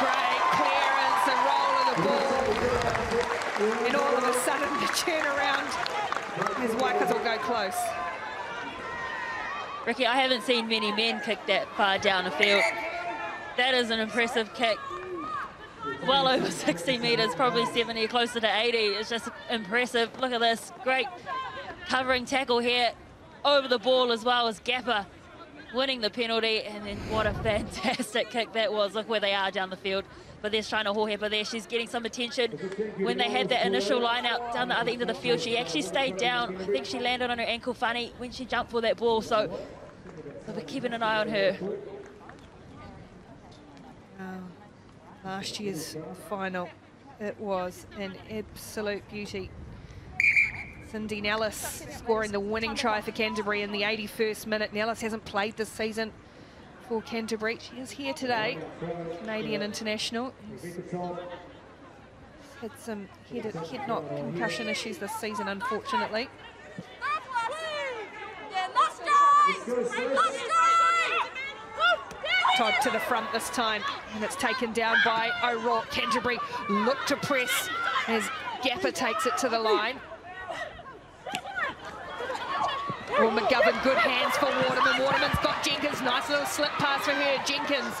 Great clearance and roll of the ball. And all of a sudden the turnaround as Waikato go close. Ricky, I haven't seen many men kick that far down the field. That is an impressive kick. Well over 60 metres, probably 70, closer to 80. It's just impressive. Look at this, great covering tackle here over the ball, as well as Gapper winning the penalty. And then what a fantastic kick that was. Look where they are down the field. But there's trying to Hohepa there. She's getting some attention. When they had that initial line out down the other end of the field, she actually stayed down. I think she landed on her ankle funny when she jumped for that ball. So we're keeping an eye on her. Last year's final, it was an absolute beauty. Cindy Nellis scoring the winning try for Canterbury in the 81st minute. Nellis hasn't played this season for Canterbury. She is here today, Canadian international. She's had some head knock concussion issues this season, unfortunately. Todd to the front this time, and it's taken down by O'Rourke. Canterbury look to press as Gapper takes it to the line. Well, McGovern, good hands for Waterman. Waterman's got Jenkins, nice little slip pass for her. Jenkins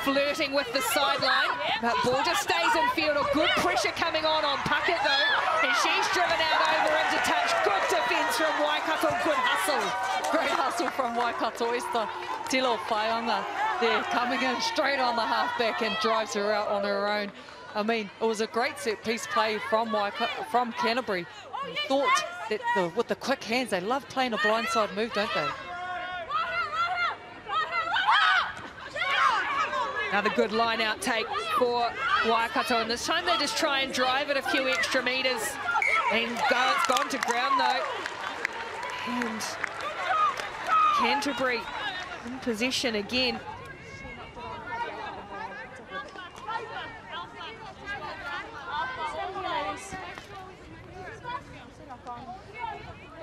flirting with the sideline, but ball just stays in field. A good pressure coming on Puckett though, and she's driven out over into touch. Good defence from Waikato, good hustle. Great hustle from Waikato. Esther Tilo Faonga there coming in straight on the halfback and drives her out on her own. I mean, it was a great set piece play from Canterbury. Thought that with the quick hands, they love playing a blindside move, don't they? Another good line out take for Waikato, and this time they just try and drive it a few extra metres. And it's gone to ground though. And Canterbury in possession again.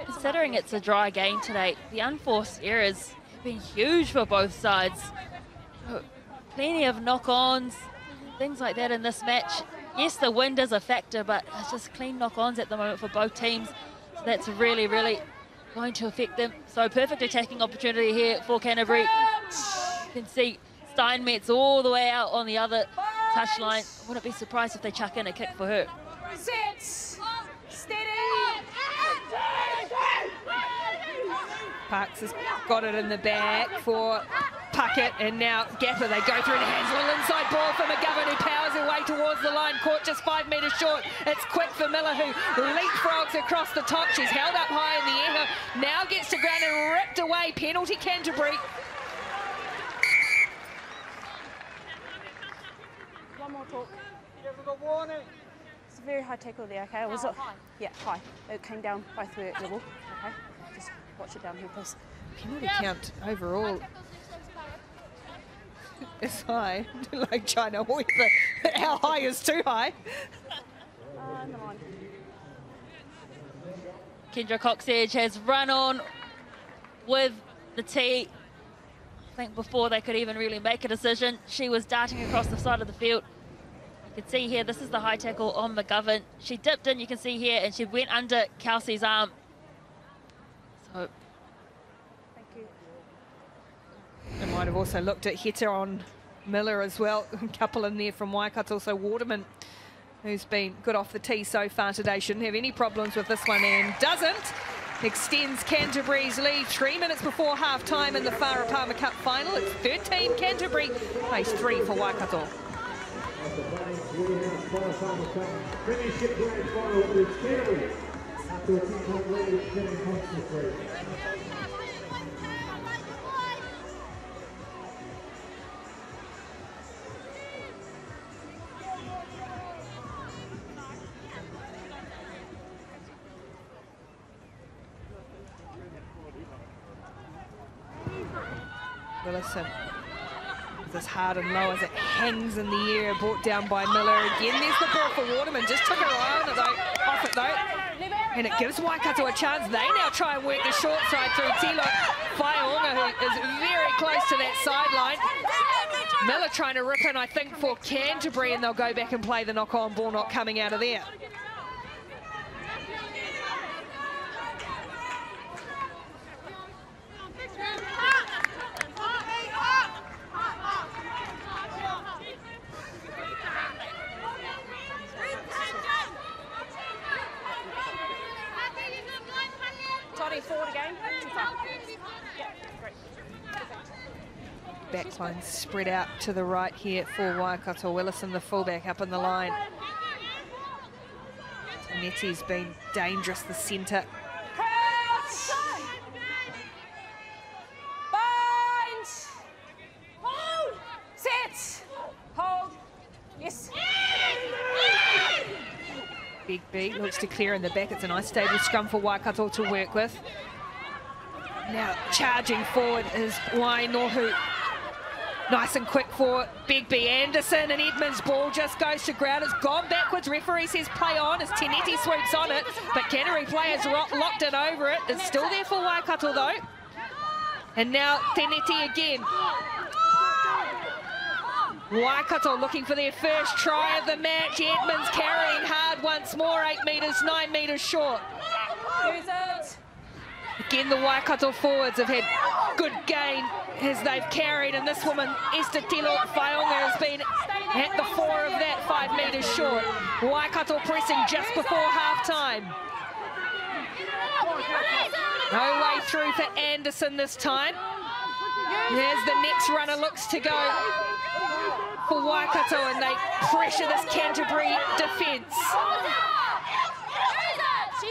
Considering it's a dry game today, the unforced errors have been huge for both sides. Plenty of knock-ons, things like that in this match. Yes, the wind is a factor, but it's just clean knock-ons at the moment for both teams. So that's really, really going to affect them. So perfect attacking opportunity here for Canterbury. You can see Steinmetz all the way out on the other touchline. Wouldn't be surprised if they chuck in a kick for her. Set. Steady. Parks has got it in the bag for Puckett, and now Gaffer, they go through the hands, little inside ball for McGovern, who powers her way towards the line, caught just 5 metres short. It's quick for Miller, who leapfrogs across the top. She's held up high in the air, now gets to ground and ripped away. Penalty Canterbury. One more talk. It's a very high tackle there, okay? Was it? Yeah, high. It came down by 3 at level, okay? Just watch it down here, please. Penalty count overall is high. Like China, how high is too high? In the line. Kendra Coxedge has run on with the tee. I think before they could even really make a decision, she was darting across the side of the field. You can see here, this is the high tackle on McGovern. She dipped in, you can see here, and she went under Kelsey's arm. So, thank you. They might have also looked at Heta on Miller as well. A couple in there from Waikato. Also Waterman, who's been good off the tee so far today, shouldn't have any problems with this one, and doesn't. Extends Canterbury's lead 3 minutes before half-time in the Farah Palmer Cup final. It's 13 Canterbury, place 3 for Waikato. Premiership grand final with Canterbury after a 2-point lead with Kevin Constantine. Willison. As hard and low as it hangs in the air, brought down by Miller again. There's the ball for Waterman, just took her eye on it though, off it though, and it gives Waikato a chance. They now try and work the short side through Tilo Whaonga, who is very close to that sideline. Miller trying to rip in, I think, for Canterbury, and they'll go back and play the knock-on ball, not coming out of there. Forward again. Too far. Yeah, great. Backline spread out to the right here for Waikato. Willison, the fullback, up in the line. Netti's been dangerous, the centre. Bind! Hold! Set! Hold! Yes. Big B looks to clear in the back. It's a nice stable scrum for Waikato to work with. Now charging forward is Wainohu. Nice and quick for Big B. Anderson, and Edmonds' ball just goes to ground. It's gone backwards. Referee says play on as Tenetti swoops on it, but Canterbury players locked it over it. It's still there for Waikato though. And now Tenetti again. Waikato looking for their first try of the match. Edmonds carrying hard once more, 8 metres, 9 metres short. Use it. Again, the Waikato forwards have had good gain as they've carried, and this woman, Esther Tilo Whaonga, has been at the fore of that, 5 metres short. Waikato pressing just before half-time. No way through for Anderson this time. As the next runner looks to go for Waikato, and they pressure this Canterbury defence.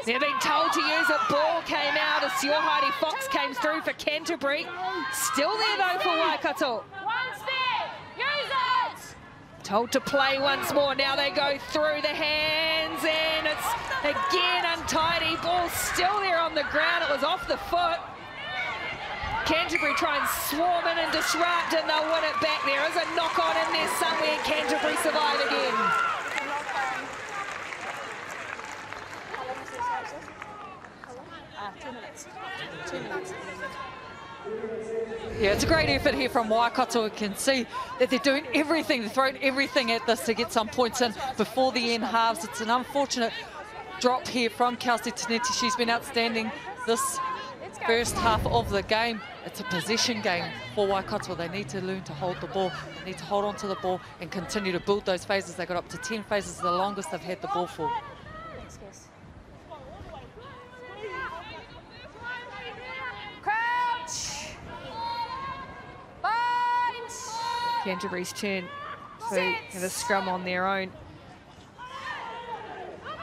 They've been told to use it. Ball came out as Siohari Fox came through for Canterbury. Still there though for Waikato. One step. Use it. Told to play once more. Now they go through the hands, and it's again untidy. Ball still there on the ground. It was off the foot. Canterbury try and swarm in and disrupt, and they'll win it back. There is a knock-on in there somewhere. Canterbury survive again. Yeah, it's a great effort here from Waikato. We can see that they're doing everything, they're throwing everything at this to get some points in before the end halves. It's an unfortunate drop here from Kelsey Tineti. She's been outstanding this first half of the game. It's a possession game for Waikato. They need to learn to hold the ball. They need to hold on to the ball and continue to build those phases. They got up to 10 phases, the longest they've had the ball for. Canterbury's turn to have a scrum on their own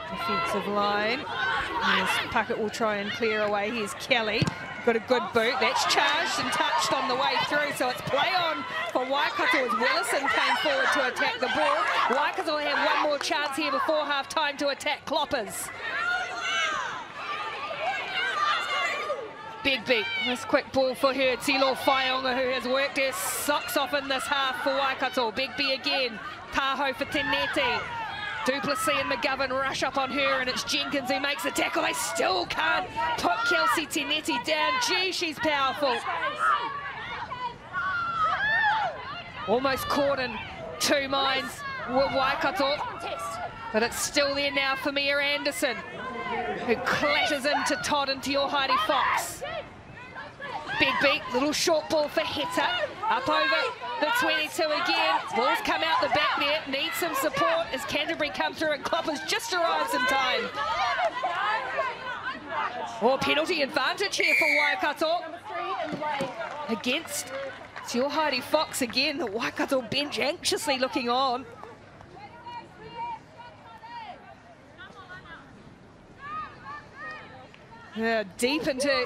defensive line. Yes, Puckett will try and clear away. Here's Kelly. Got a good boot. That's charged and touched on the way through, so it's play on for Waikato as Willison came forward to attack the ball. Waikato will have one more chance here before half-time to attack Cloppers. Big beat. Nice quick ball for her. Tilo Whaionga, who has worked her socks off in this half for Waikato. Big B again. Taho for Tineti. Duplessis and McGovern rush up on her, and it's Jenkins who makes the tackle. They still can't put Kelsey Tineti down. Gee, she's powerful. Almost caught in two minds with Waikato, but it's still there now for Mia Anderson, who clatters into Todd and Te Ohari Fox. Big beat, little short ball for Heta. Up over the 22 again. Ball's come out the back there. Needs some support as Canterbury come through, and Cloppers just arrives in time. Oh, penalty advantage here for Waikato. Against Te Ohari Fox again. The Waikato bench anxiously looking on. Yeah, deep into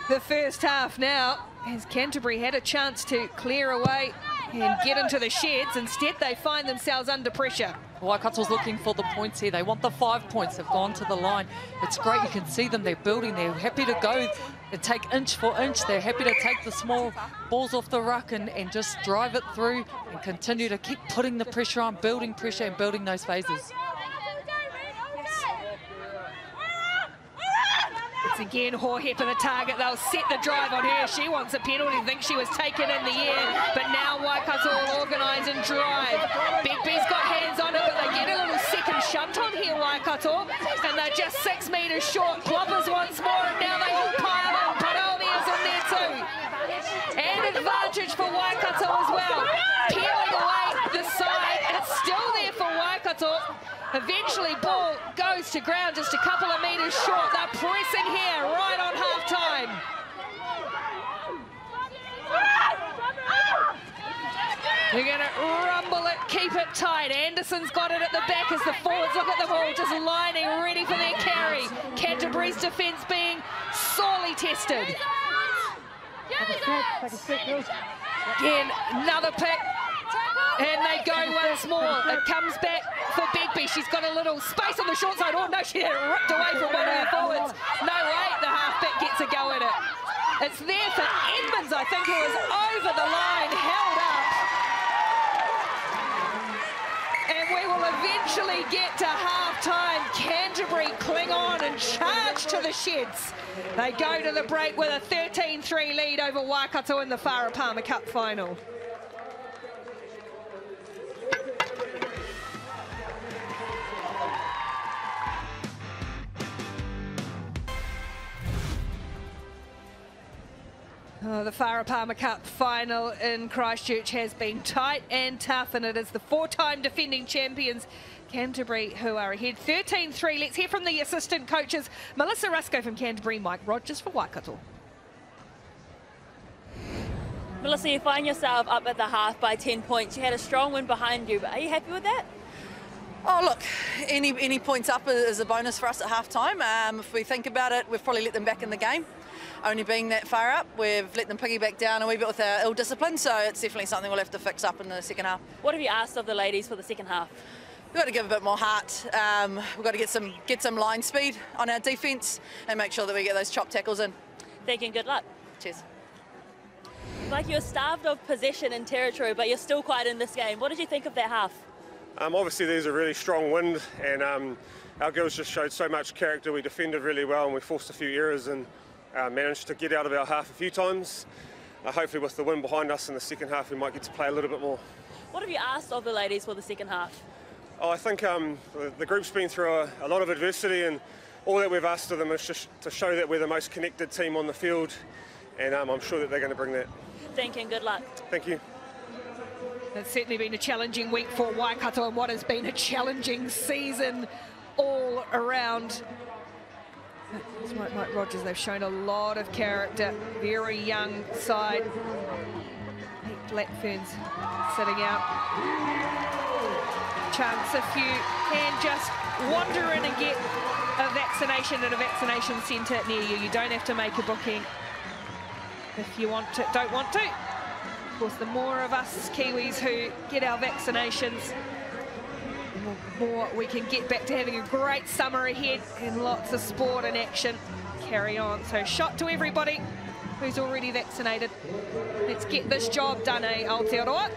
the first half now, as Canterbury had a chance to clear away and get into the sheds. Instead, they find themselves under pressure. Waikato's looking for the points here. They want the 5 points. They've gone to the line. It's great. You can see them. They're building. They're happy to go and take inch for inch. They're happy to take the small balls off the ruck and just drive it through and continue to keep putting the pressure on, building pressure and building those phases. It's again Horhep in the target. They'll set the drive on her. She wants a penalty. Thinks she was taken in the air, but now Waikato will organise and drive. Big B's got hands on it, but they get a little second shunt on here, Waikato, and they're just 6 metres short. Cloppers once more, and now they all pile in. Parolia's in there too. And advantage for Waikato as well. Peeling away the side, and it's still there for Waikato. Eventually, ball goes to ground just a couple of metres short. They're pressing here right on half-time. They're going to rumble it, keep it tight. Anderson's got it at the back as the forwards look at the ball, just lining, ready for their carry. Canterbury's defence being sorely tested. Again, another pick. And they go once more. It comes back for Begbie. She's got a little space on the short side. Oh, no, she had it ripped away from one of her forwards. No way, the halfback gets a go at it. It's there for Edmonds, I think, who is over the line, held up. And we will eventually get to half-time. Canterbury cling on and charge to the sheds. They go to the break with a 13-3 lead over Waikato in the Farah Palmer Cup final. Oh, the Farah Palmer Cup final in Christchurch has been tight and tough, and it is the 4-time defending champions Canterbury who are ahead. 13-3. Let's hear from the assistant coaches, Melissa Rusco from Canterbury, Mike Rogers for Waikato. Melissa, you find yourself up at the half by 10 points. You had a strong win behind you, but are you happy with that? Oh, look, any points up is a bonus for us at half-time. If we think about it, we've probably let them back in the game. only being that far up. We've let them piggyback down a wee bit with our ill discipline, so it's definitely something we'll have to fix up in the second half. What have you asked of the ladies for the second half? We've got to give a bit more heart. We've got to get some line speed on our defence and make sure that we get those chop tackles in. Thank you and good luck. Cheers. Like, you're starved of possession and territory, but you're still quite in this game. What did you think of that half? Obviously there's a really strong wind, and our girls just showed so much character. We defended really well and we forced a few errors and managed to get out of our half a few times. Hopefully with the wind behind us in the second half we might get to play a little bit more. What have you asked of the ladies for the second half? Oh, I think the group's been through a lot of adversity, and all that we've asked of them is just to show that we're the most connected team on the field, and I'm sure that they're going to bring that. Thank you and good luck. Thank you. It's certainly been a challenging week for Waikato and what has been a challenging season all around. It's like Mike Rogers, they've shown a lot of character, very young side. Black Ferns sitting out. Chance if you can just wander in and get a vaccination at a vaccination centre near you. You don't have to make a booking if you want to, don't want to. Of course, the more of us Kiwis who get our vaccinations, the more we can get back to having a great summer ahead and lots of sport and action carry on. So shot to everybody who's already vaccinated. Let's get this job done, Aotearoa.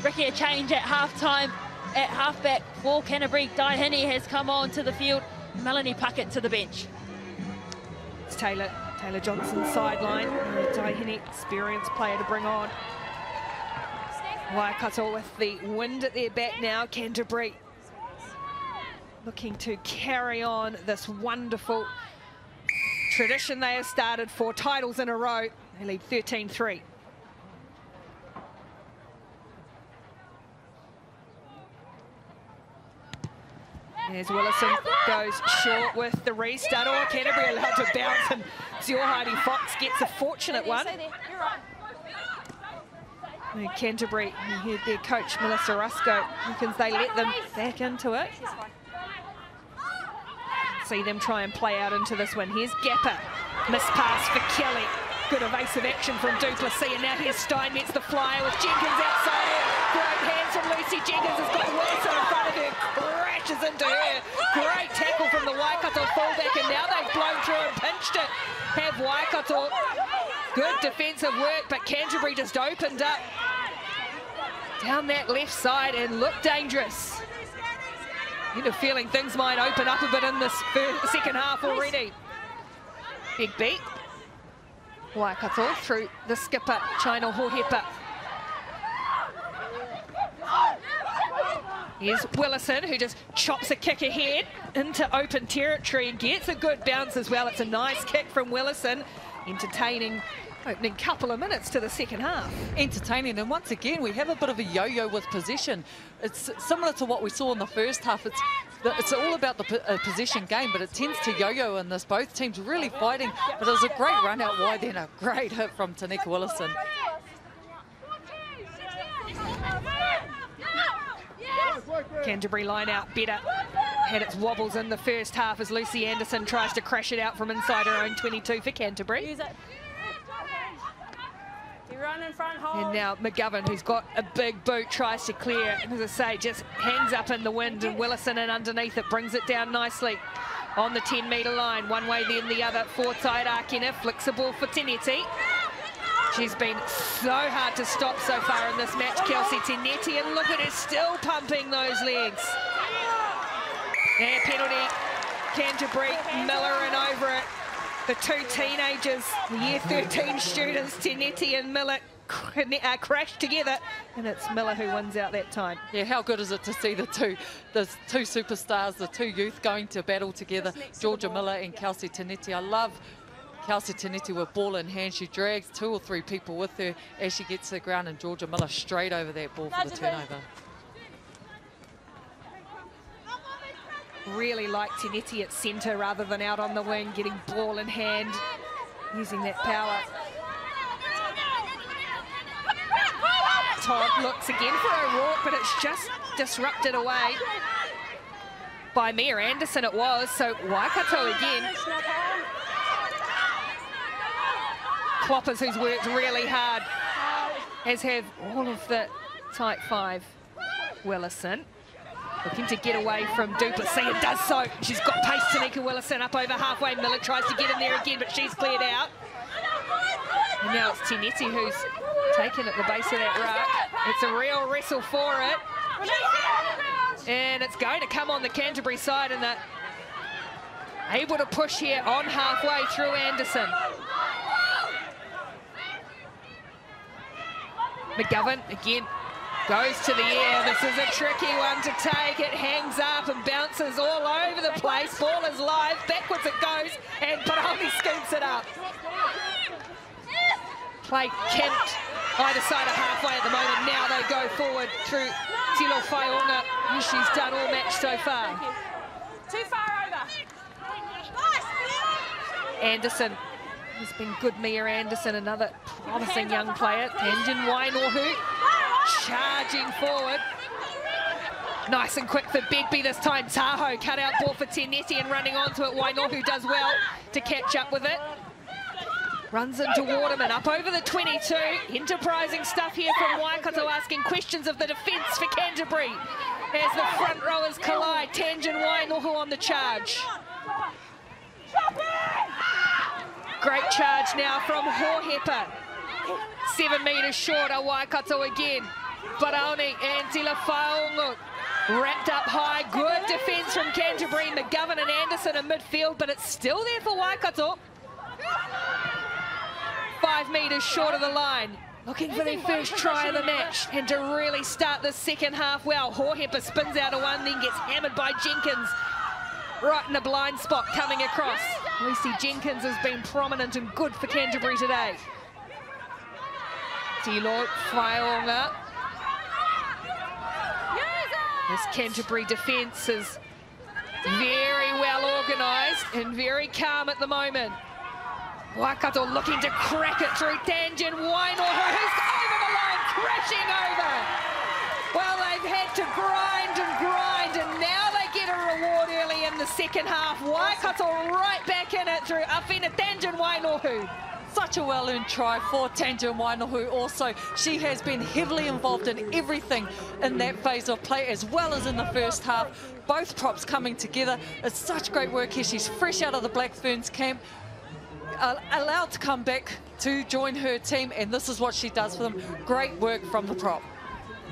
Ricky, a change at half-time at halfback for Canterbury. Daihini has come on to the field. Melanie Puckett to the bench. It's Taylor Johnson's sideline. Daihini, experienced player to bring on. Waikato with the wind at their back now. Canterbury looking to carry on this wonderful tradition they have started, 4 titles in a row. They lead 13-3. As Willison goes short with the restart. Oh, Canterbury allowed to bounce, and Ziohari Fox gets a fortunate one. And Canterbury, you heard their coach Melissa Rusko, because they let them back into it. See them try and play out into this one. Here's Gapper, miss pass for Kelly. Good evasive action from Duplessis, and now here's Steinmetz the flyer with Jenkins outside it. Great hands from Lucy Jenkins, has got Wilson in front of her, crashes into her. Great tackle from the Waikato fullback, and now they've blown through and pinched it. Have Waikato. Good defensive work, but Canterbury just opened up down that left side and looked dangerous. You have a feeling things might open up a bit in this second half already. Big beat. Waikato through the skipper, China Hohepa. Here's Willison, who just chops a kick ahead into open territory and gets a good bounce as well. It's a nice kick from Willison, entertaining opening couple of minutes to the second half. Entertaining, and once again we have a bit of a yo-yo with possession. It's similar to what we saw in the first half. It's all about the possession game, but it tends to yo-yo in this. Both teams really fighting, but it was a great run out wide then, a great hit from Tanika Willison. Canterbury line out better. Had its wobbles in the first half as Lucy Anderson tries to crash it out from inside her own 22 for Canterbury. And now McGovern, who's got a big boot, tries to clear. And as I say, just hangs up in the wind, and Willison in underneath it brings it down nicely on the 10-metre line. One way, then the other. Fortside Akina flicks the ball for Tinetti. She's been so hard to stop so far in this match, Kelsey Tinetti, and look at her still pumping those legs. And penalty, Canterbury, Miller and over it. The 2 teenagers, the year 13 students, Tinetti and Miller, crashed together, and it's Miller who wins out that time. Yeah, how good is it to see the two superstars, the 2 youth going to battle together, Georgia Miller and Kelsey Tinetti. I love Kelsey Tinetti with ball in hand. She drags 2 or 3 people with her as she gets to the ground, and Georgia Miller straight over that ball for the turnover. Really like Tinetti at centre rather than out on the wing, getting ball in hand, using that power. Todd looks again for O'Rourke, but it's just disrupted away by Mia Anderson it was, so Waikato again. Cloppers, who's worked really hard, as have all of the type 5. Willison looking to get away from Duplessis and does so. She's got pace. Tanika Willison up over halfway. Miller tries to get in there again, but she's cleared out. And now it's Tinetti who's taken at the base of that ruck. It's a real wrestle for it. And it's going to come on the Canterbury side, and they're able to push here on halfway through Anderson. McGovern again goes to the air. This is a tricky one to take. It hangs up and bounces all over the place. Ball is live. Backwards it goes, and Parahomi scoops it up. Play camped either side of halfway at the moment. Now they go forward through Tilo Whaionga, who she's done all match so far. Too far over. Anderson has been good. Mia Anderson, another promising young player. Tanjin Wainohu charging forward. Nice and quick for Begbie this time. Tahoe cut out ball for Tinetti and running onto it. Wainohu does well to catch up with it. Runs into Waterman, up over the 22. Enterprising stuff here from Waikato, asking questions of the defence for Canterbury as the front rowers collide. Tanjin Wainohu on the charge. Great charge now from Hohepa. 7 metres short of Waikato again. Paraone and Tila Whaonga wrapped up high. Good defence from Canterbury. McGovern and Anderson in midfield, but it's still there for Waikato. 5 metres short of the line. Looking for their first try of the match and to really start the second half well. Hohepa spins out of one, then gets hammered by Jenkins. Right in a blind spot coming across. Lucy Jenkins has been prominent and good for Canterbury today. Tilo Whaionga. This Canterbury defence is very well organised and very calm at the moment. Waikato looking to crack it through Tanjin Wainohu, who's over the line, crashing over. Well, they've had to grind and now they get a reward early in the second half. Waikato right back in it through Awhina Tanjin Wainohu. Such a well-earned try for Tanjin Wainohu also. She has been heavily involved in everything in that phase of play as well as in the first half. Both props coming together. It's such great work here. She's fresh out of the Black Ferns camp, allowed to come back to join her team, and this is what she does for them. Great work from the prop.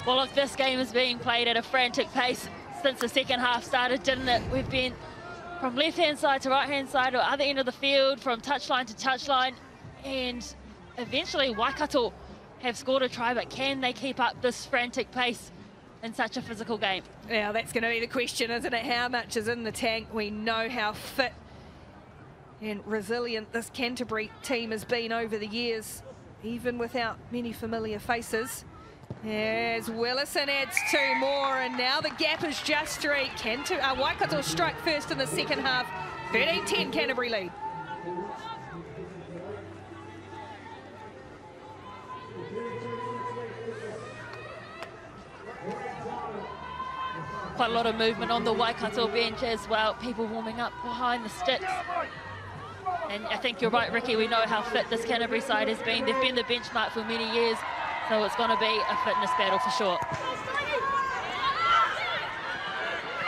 Well, look, this game is being played at a frantic pace since the second half started, didn't it? We've been from left-hand side to right-hand side to other end of the field, from touchline to touchline, and eventually Waikato have scored a try, but can they keep up this frantic pace in such a physical game? Now, that's going to be the question, isn't it? How much is in the tank? We know how fit and resilient this Canterbury team has been over the years, even without many familiar faces. As Willison adds 2 more, and now the gap is just 3. Waikato strike first in the second half. 13-10 Canterbury lead. Quite a lot of movement on the Waikato bench as well. People warming up behind the sticks. And I think you're right, Ricky. We know how fit this Canterbury side has been. They've been the benchmark for many years, so it's going to be a fitness battle for sure.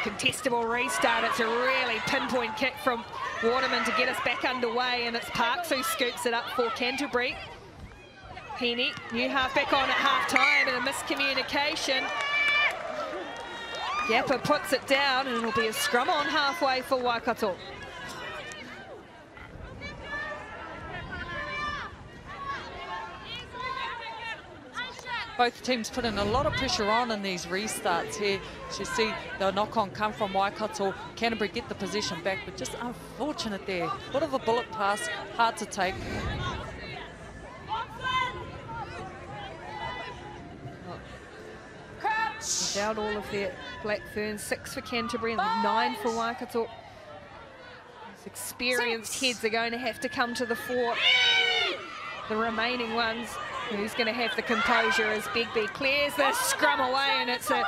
Contestable restart. It's a really pinpoint kick from Waterman to get us back underway, and it's Parks who scoops it up for Canterbury. Penny, new halfback on at half-time, and a miscommunication. Yappa puts it down, and it'll be a scrum on halfway for Waikato. Both teams put in a lot of pressure on in these restarts here. You see the knock-on come from Waikato. Canterbury get the possession back, but just unfortunate there. Bit of a bullet pass, hard to take. Without all of their Black Ferns, 6 for Canterbury and 9 for Waikato. These experienced heads are going to have to come to the fore. The remaining ones, who's going to have the composure as Begbie clears the scrum away, and it's a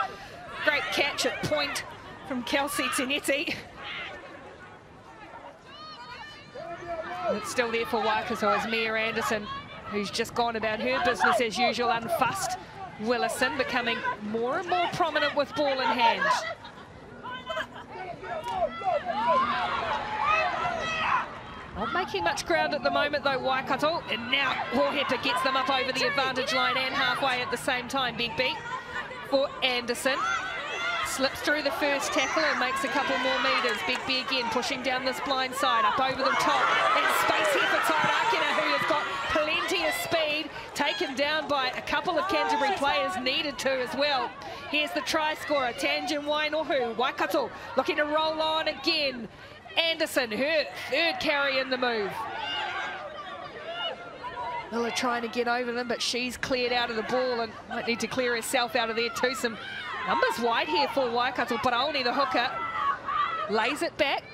great catch at point from Kelsey Tinetti. And it's still there for Waikato as Mia Anderson, who's just gone about her business as usual, unfussed. Willison becoming more and more prominent with ball in hand. Not making much ground at the moment though, Waikato, and now Hohepa gets them up over the advantage line and halfway at the same time. Big beat for Anderson. Slips through the first tackle and makes a couple more metres. Big B again pushing down this blind side, up over the top. And space here for Tairakina, who has got plenty of speed. Taken down by a couple of Canterbury players, needed to as well. Here's the try scorer, Tanjin Wainohu. Waikato looking to roll on again. Anderson, her third carry in the move. Miller trying to get over them, but she's cleared out of the ball and might need to clear herself out of there too. Some numbers wide here for Waikato, but only the hooker lays it back.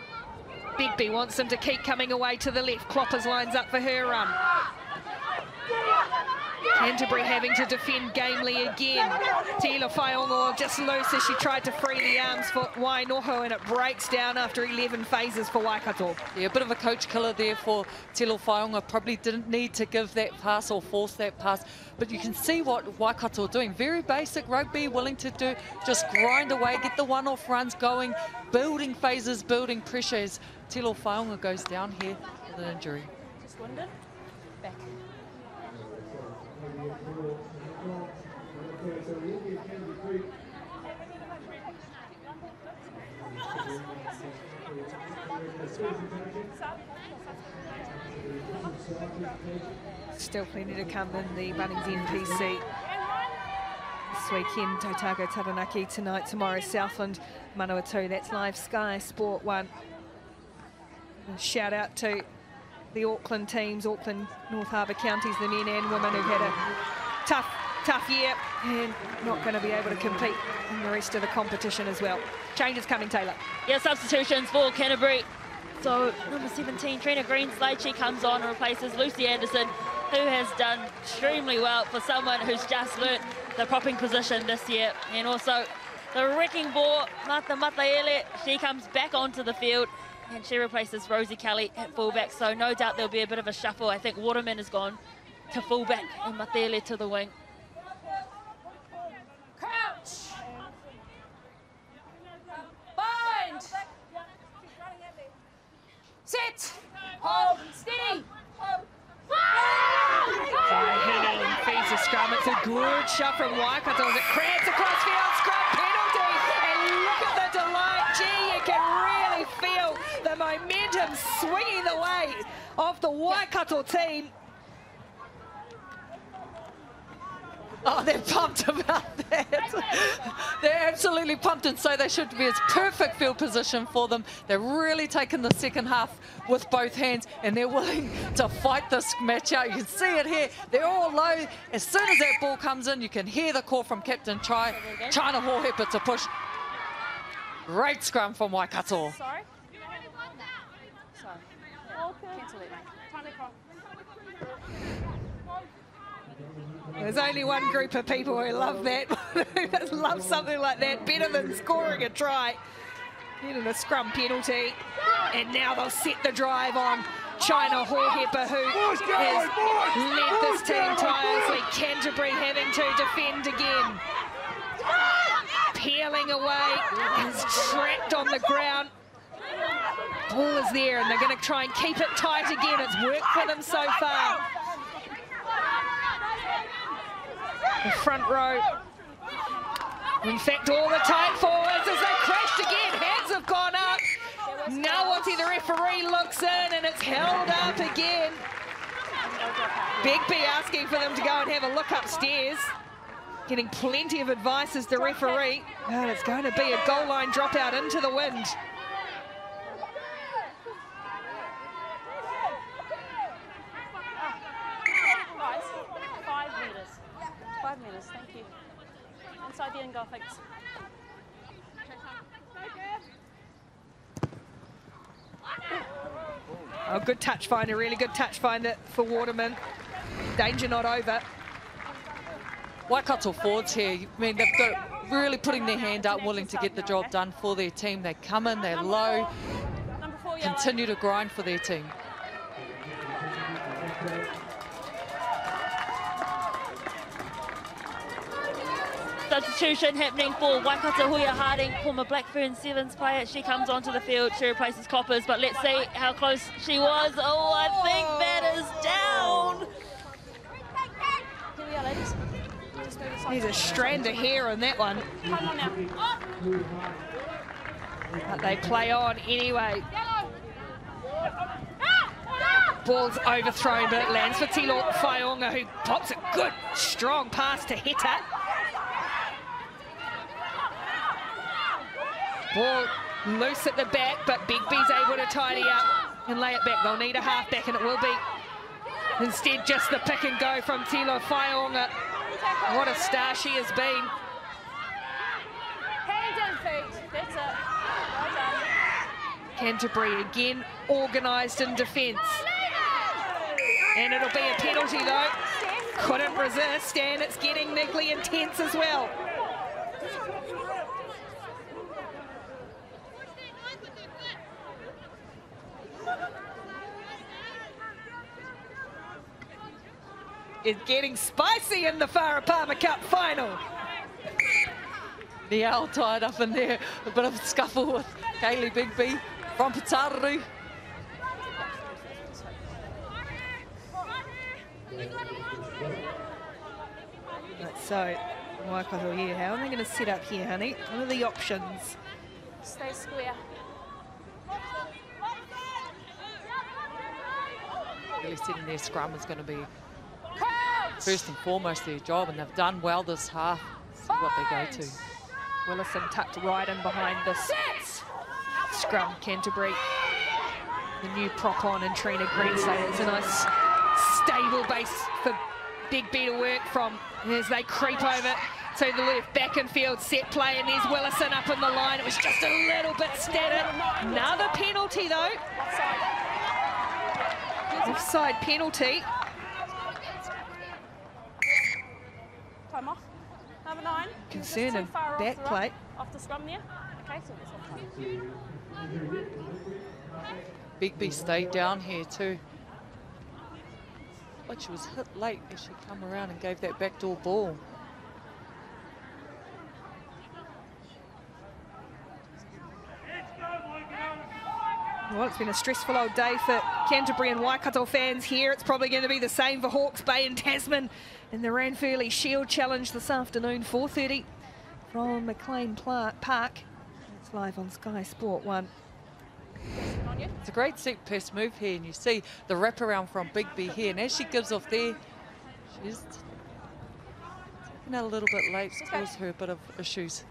Bigby wants them to keep coming away to the left. Kloppers lines up for her run. Canterbury having to defend gamely again. Tila Whaongo just loose as she tried to free the arms for Wainoho, and it breaks down after 11 phases for Waikato. Yeah, a bit of a coach killer there for Tila Whaongo. Probably didn't need to give that pass or force that pass, but you can see what Waikato are doing. Very basic rugby, willing to do, just grind away, get the one-off runs going, building phases, building pressures. Tila Whaongo goes down here with an injury. Just winded. Back. Still plenty to come in the Bunnings NPC this weekend. Otago Taranaki tonight, tomorrow Southland, Manawatu. That's live Sky Sport 1. And shout out to the Auckland teams, Auckland, North Harbour counties, the men and women who've had a tough year and not going to be able to compete in the rest of the competition as well. Changes coming, Taylor. Yeah, substitutions for Canterbury. So number 17, Trina Greenslade, she comes on and replaces Lucy Anderson, who has done extremely well for someone who's just learnt the propping position this year. And also the wrecking ball, Martha Mataele, she comes back onto the field and she replaces Rosie Kelly at fullback. So no doubt there'll be a bit of a shuffle. I think Waterman has gone to fullback and Mataele to the wing. Crouch. Bind. Sit. Hold. Steady. Heading feeds the scrum. It's a good shot from Waikato as it crabs across field. Scrum penalty. And look at the delight. Gee, you can really feel the momentum swinging the way of the Waikato team. Oh, they're pumped about that. They're absolutely pumped, and so they should be. It's perfect field position for them. They're really taking the second half with both hands, and they're willing to fight this match out. You can see it here. They're all low. As soon as that ball comes in, you can hear the call from Captain China Hohepa to push. Great scrum from Waikato. Sorry. Sorry. Cancel it. Time to call. There's only one group of people who love that, who love something like that better than scoring a try. Getting a scrum penalty, and now they'll set the drive on China Hohepa, who has led this team tirelessly. Canterbury having to defend again. Peeling away, is trapped on the ground. Ball is there, and they're going to try and keep it tight again. It's worked for them so far. The front row, in fact, all the tight forwards as they crashed again. Hands have gone up. Ngawati, the referee, looks in, and it's held up again. Bigby asking for them to go and have a look upstairs. Getting plenty of advice as the referee. And it's going to be a goal line dropout into the wind. Guys, 5 metres. 5 metres, thank you. Inside the end goal, thanks. Oh, good touch finder, really good touch finder for Waterman. Danger not over. Waikato forwards here, I mean, they've got really putting their hand up, willing to get the job done for their team. They come in, they're low, continue to grind for their team. Substitution happening for Waikato. Huia Harding, former Blackburn Sevens player. She comes onto the field. She replaces Coppers, but let's see how close she was. Oh, I think that is down. Here we are, ladies. There's a strand of hair on that one. Come on now. But they play on anyway. Ball's overthrown, but it lands for Tilo Whaionga, who pops a good, strong pass to Heta. Ball loose at the back, but Bigby's able to tidy up and lay it back. They'll need a half-back, and it will be instead just the pick and go from Tilo Whaionga. What a star she has been. Hands and feet. That's it. Well done. Canterbury again organised in defence. And it'll be a penalty though. Couldn't resist, and it's getting niggly intense as well. It's getting spicy in the Farah Palmer Cup final. The owl tied up in there, a bit of a scuffle with Kaylee Bigby from Pataru. So, Waikato here, how are they going to set up here, honey? What are the options? Stay square. Really setting their scrum is going to be first and foremost their job, and they've done well this half. See what they go to. Willison tucked right in behind this scrum. Canterbury, the new prop on, and Trina Greenslade. It's a nice stable base for Bigby to work from as they creep over to the left. Back in field, set play, and there's Willison up in the line. It was just a little bit scattered. Another penalty though. Offside penalty. Time off. Number 9. Concern of back plate. Off the scrum there. Okay, so it's offside. Bigby stayed down here too. But she was hit late as she come around and gave that backdoor ball. Well, it's been a stressful old day for Canterbury and Waikato fans here. It's probably going to be the same for Hawke's Bay and Tasman in the Ranfurly Shield Challenge this afternoon, 4:30 from McLean Park. It's live on Sky Sport 1. It's a great set piece move here, and you see the wraparound from Bigby here. And as she gives off there, she's taking out a little bit late, caused her a bit of issues.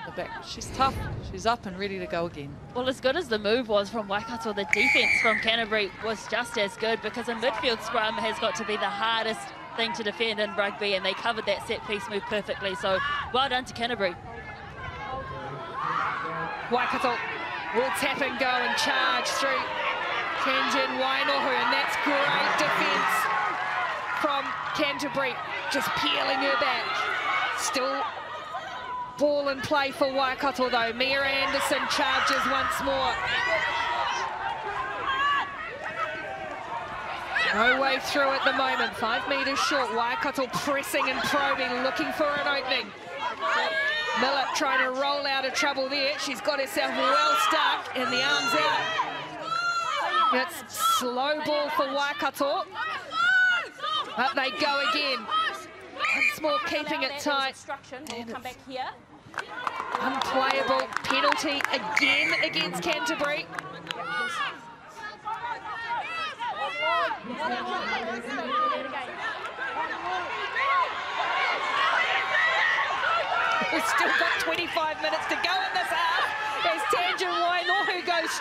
The back. She's tough, she's up and ready to go again. Well, as good as the move was from Waikato, the defence from Canterbury was just as good, because a midfield scrum has got to be the hardest thing to defend in rugby, and they covered that set piece move perfectly. So well done to Canterbury. Waikato will tap and go and charge through Kenjin Wainohu, and that's great defence from Canterbury, just peeling her back. Still ball in play for Waikato though. Mia Anderson charges once more. No way through at the moment, 5 metres short. Waikato pressing and probing, looking for an opening. Miller trying to roll out of trouble there. She's got herself well stuck, and the arm's out. It's slow ball for Waikato. But they go again. Once more keeping it tight. We'll come back here. Unplayable penalty again against Canterbury. We've still got 25 minutes to go in this half as Tanjin Wainohu goes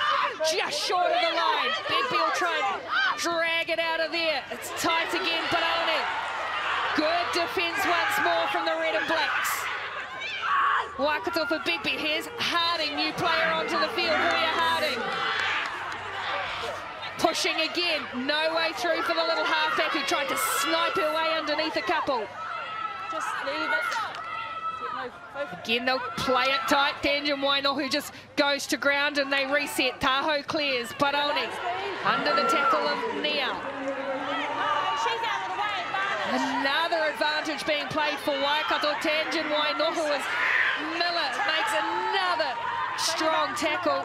just short of the line. Bigby will try and drag it out of there. It's tight again, but only good defence once more from the red and blacks. Waikato for Bigby. Here's Harding, new player onto the field. Rhea Harding pushing again. No way through for the little halfback who tried to snipe her way underneath a couple. Just leave it. Again, they'll play it tight. Tangent Wainohu just goes to ground and they reset. Tahoe clears. Paroni under the tackle of Nia. Another advantage being played for Waikato. Tangent Wainohu as Miller makes another strong tackle.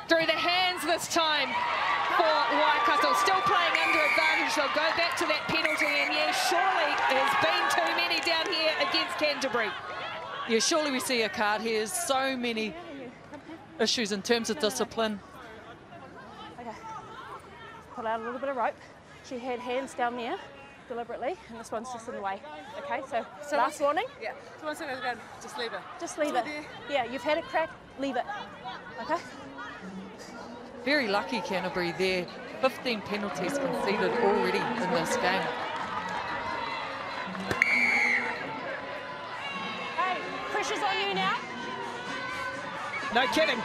Through the hands this time for Waikato. Still playing under advantage. They'll go back to that penalty, and yeah, surely there's been too many down here against Canterbury. Yeah, surely we see a card here. There's so many issues in terms of discipline. Okay, pull out a little bit of rope. She had hands down there deliberately, and this one's just in the way. Okay, so last warning. Yeah, so once I go, just leave it. Just leave it. Yeah, you've had a crack, leave it. Okay. Very lucky Canterbury there. 15 penalties conceded already in this game. Hey, pressure's on you now. No kidding.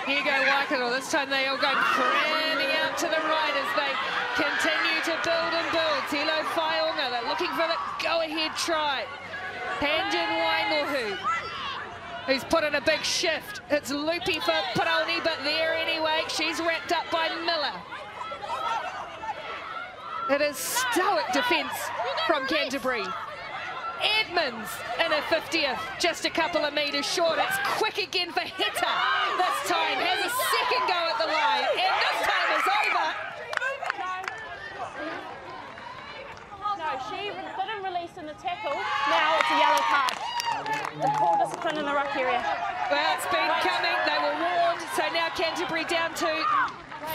Here you go, Waikato. This time they all go cramming out to the right as they continue to build and build. Tilo Whaionga, they're looking for the go-ahead try. Tangent Wainohu, who's put in a big shift. It's loopy for Paroni, but there anyway. She's wrapped up by Miller. It is stoic defence from Canterbury. Edmonds in a 50th, just a couple of metres short. It's quick again for Heta. This time has a second go at the line, and this time is over. No, she didn't release in the tackle. Now it's a yellow card. The poor discipline in the ruck area. Well, it's been coming. They were warned. So now Canterbury down to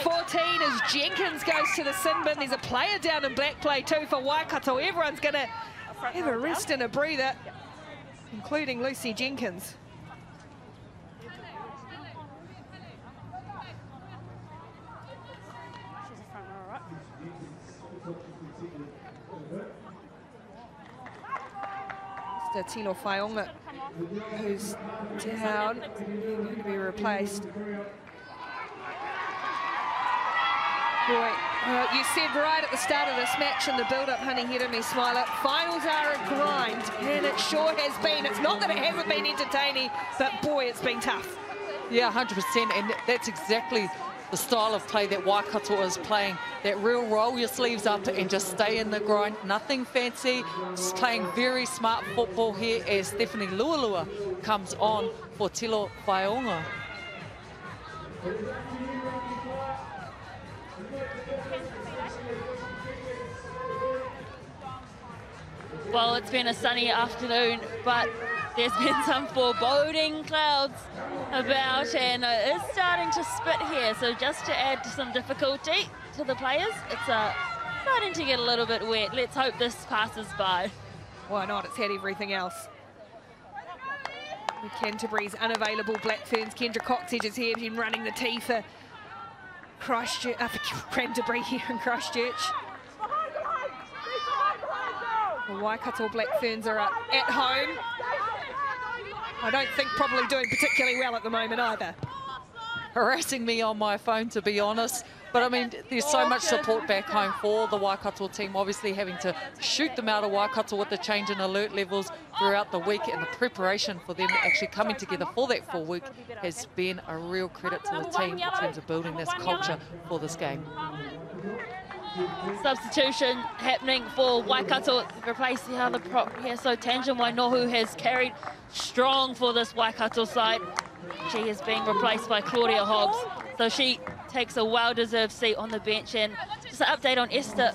14 as Jenkins goes to the sin bin. There's a player down in black play too for Waikato. Everyone's going to have a rest and a breather, including Lucy Jenkins. She's a front row, right? Mr. Tilo Whaionga, who's down, going to be replaced. Boy, you said right at the start of this match in the build-up, honey, here to me, Smiler, finals are a grind, and it sure has been. It's not that it hasn't been entertaining, but boy, it's been tough. Yeah, 100%, and that's exactly the style of play that Waikato is playing. That real roll your sleeves up and just stay in the grind. Nothing fancy, just playing very smart football here as Stephanie Lualua comes on for Tilo Whaionga. Well, it's been a sunny afternoon, but there's been some foreboding clouds about, and it's starting to spit here. So just to add some difficulty to the players, it's starting to get a little bit wet. Let's hope this passes by. Why not? It's had everything else. Canterbury's unavailable Black Ferns. Kendra Coxedge is here, been running the tee for Christchurch, for Canterbury here in Christchurch. The Waikato Black Ferns are at home. I don't think probably doing particularly well at the moment either. Harassing me on my phone, to be honest. But I mean, there's so much support back home for the Waikato team, obviously having to shoot them out of Waikato with the change in alert levels throughout the week, and the preparation for them actually coming together for that full week has been a real credit to the team in terms of building this culture for this game. Substitution happening for Waikato, replace the other prop here. So Tangent Wainohu has carried strong for this Waikato side. She is being replaced by Claudia Hobbs. So she takes a well-deserved seat on the bench. And just an update on Esther.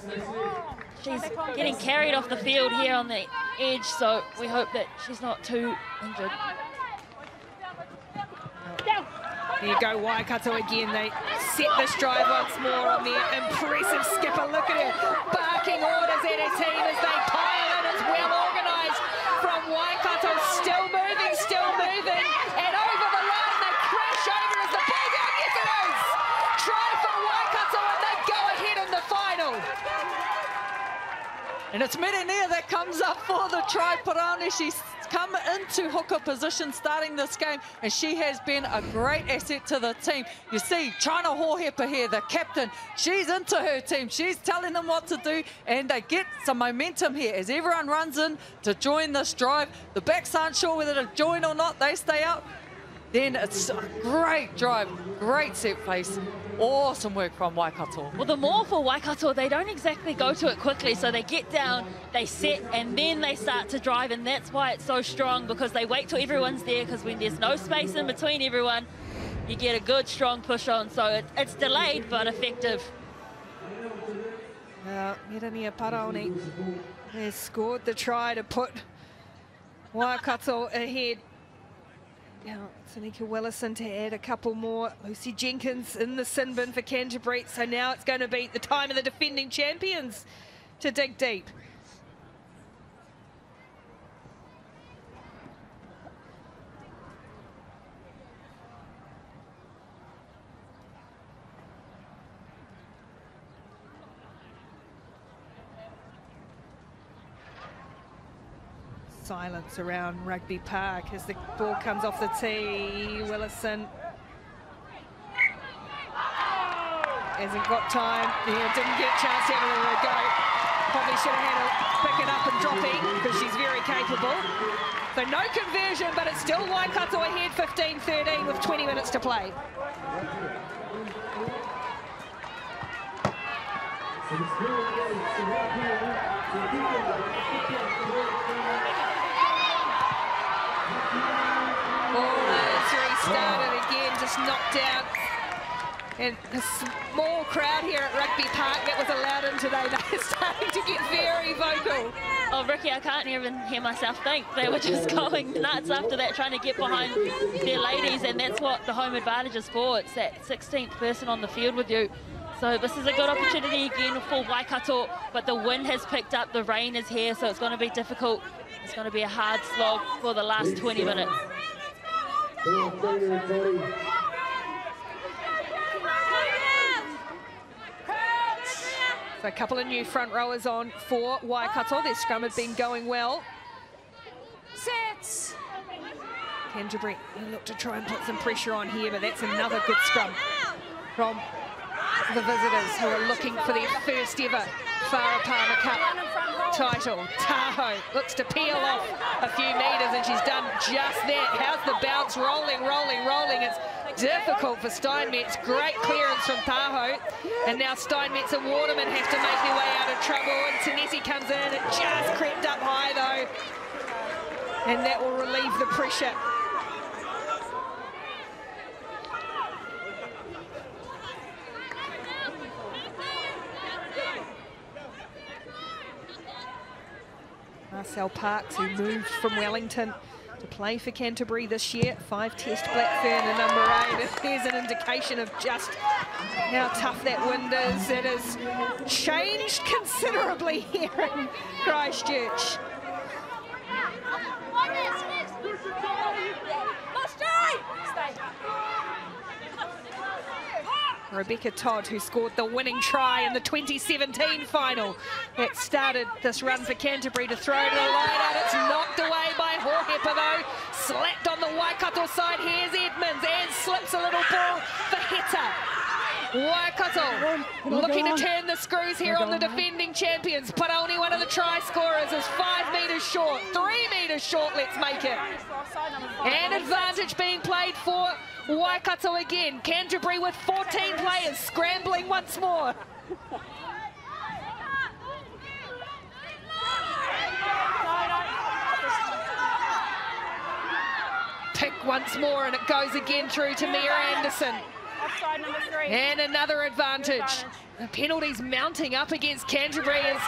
She's getting carried off the field here on the edge, so we hope that she's not too injured. There you go, Waikato again. They set this drive once more on their impressive skipper. Look at her barking orders at her team as they pile in. It's well organised from Waikato. Still moving, and over the line they crash over as the ball down. Yes, it is! Try for Waikato, and they go ahead in the final. And it's Merenea that comes up for the try. Paroni, she come into hooker position starting this game, and she has been a great asset to the team. You see China Hohepa here, the captain. She's into her team. She's telling them what to do, and they get some momentum here as everyone runs in to join this drive. The backs aren't sure whether to join or not. They stay out. Then it's a great drive, great set place. Awesome work from Waikato. Well, the more for Waikato, they don't exactly go to it quickly. So they get down, they set, and then they start to drive. And that's why it's so strong, because they wait till everyone's there, because when there's no space in between everyone, you get a good, strong push on. So it's delayed, but effective. Mirania Paraone has scored the try to put Waikato ahead. Now, Tanika Willison to add a couple more. Lucy Jenkins in the sin bin for Canterbury. So now it's going to be the time of the defending champions to dig deep. Silence around Rugby Park as the ball comes off the tee. Willison hasn't got time. Didn't get a chance to have a go. Probably should have had to pick it up and drop it, because she's very capable. So no conversion, but it's still Waikato ahead 15-13 with 20 minutes to play. Restarted again, just knocked out. And a small crowd here at Rugby Park that was allowed in today, they're starting to get very vocal. Oh, Ricky, I can't even hear myself think. They were just going nuts after that, trying to get behind their ladies, and that's what the home advantage is for. It's that 16th person on the field with you. So this is a good opportunity again for Waikato, but the wind has picked up, the rain is here, so it's going to be difficult. It's going to be a hard slog for the last 20 minutes. So a couple of new front rowers on for Waikato. Their scrum had been going well. Sets. Canterbury look to try and put some pressure on here, but that's another good scrum from the visitors, who are looking for their first ever Farah Palmer Cup title. Tahoe looks to peel off a few metres, and she's done just that. How's the bounce? Rolling, rolling, rolling. It's difficult for Steinmetz. Great clearance from Tahoe. And now Steinmetz and Waterman have to make their way out of trouble. And Tanesi comes in. It just crept up high, though. And that will relieve the pressure. Marcel Parks, who moved from Wellington to play for Canterbury this year. 5-test Blackfern and number 8. If there's an indication of just how tough that wind is, it has changed considerably here in Christchurch. Rebecca Todd, who scored the winning try in the 2017 final. That started this run for Canterbury to throw to the line out. It's knocked away by Hohepa, though. Slapped on the Waikato side. Here's Edmonds, and slips a little ball for Heta. Waikato looking to turn the screws here on the defending champions, but only one of the try scorers is 5 metres short. 3 metres short, let's make it. And advantage being played for Waikato again. Canterbury with 14 players scrambling once more. Pick once more, and it goes again through to Mia Anderson. Offside number 3. And another advantage. The penalties mounting up against Canterbury as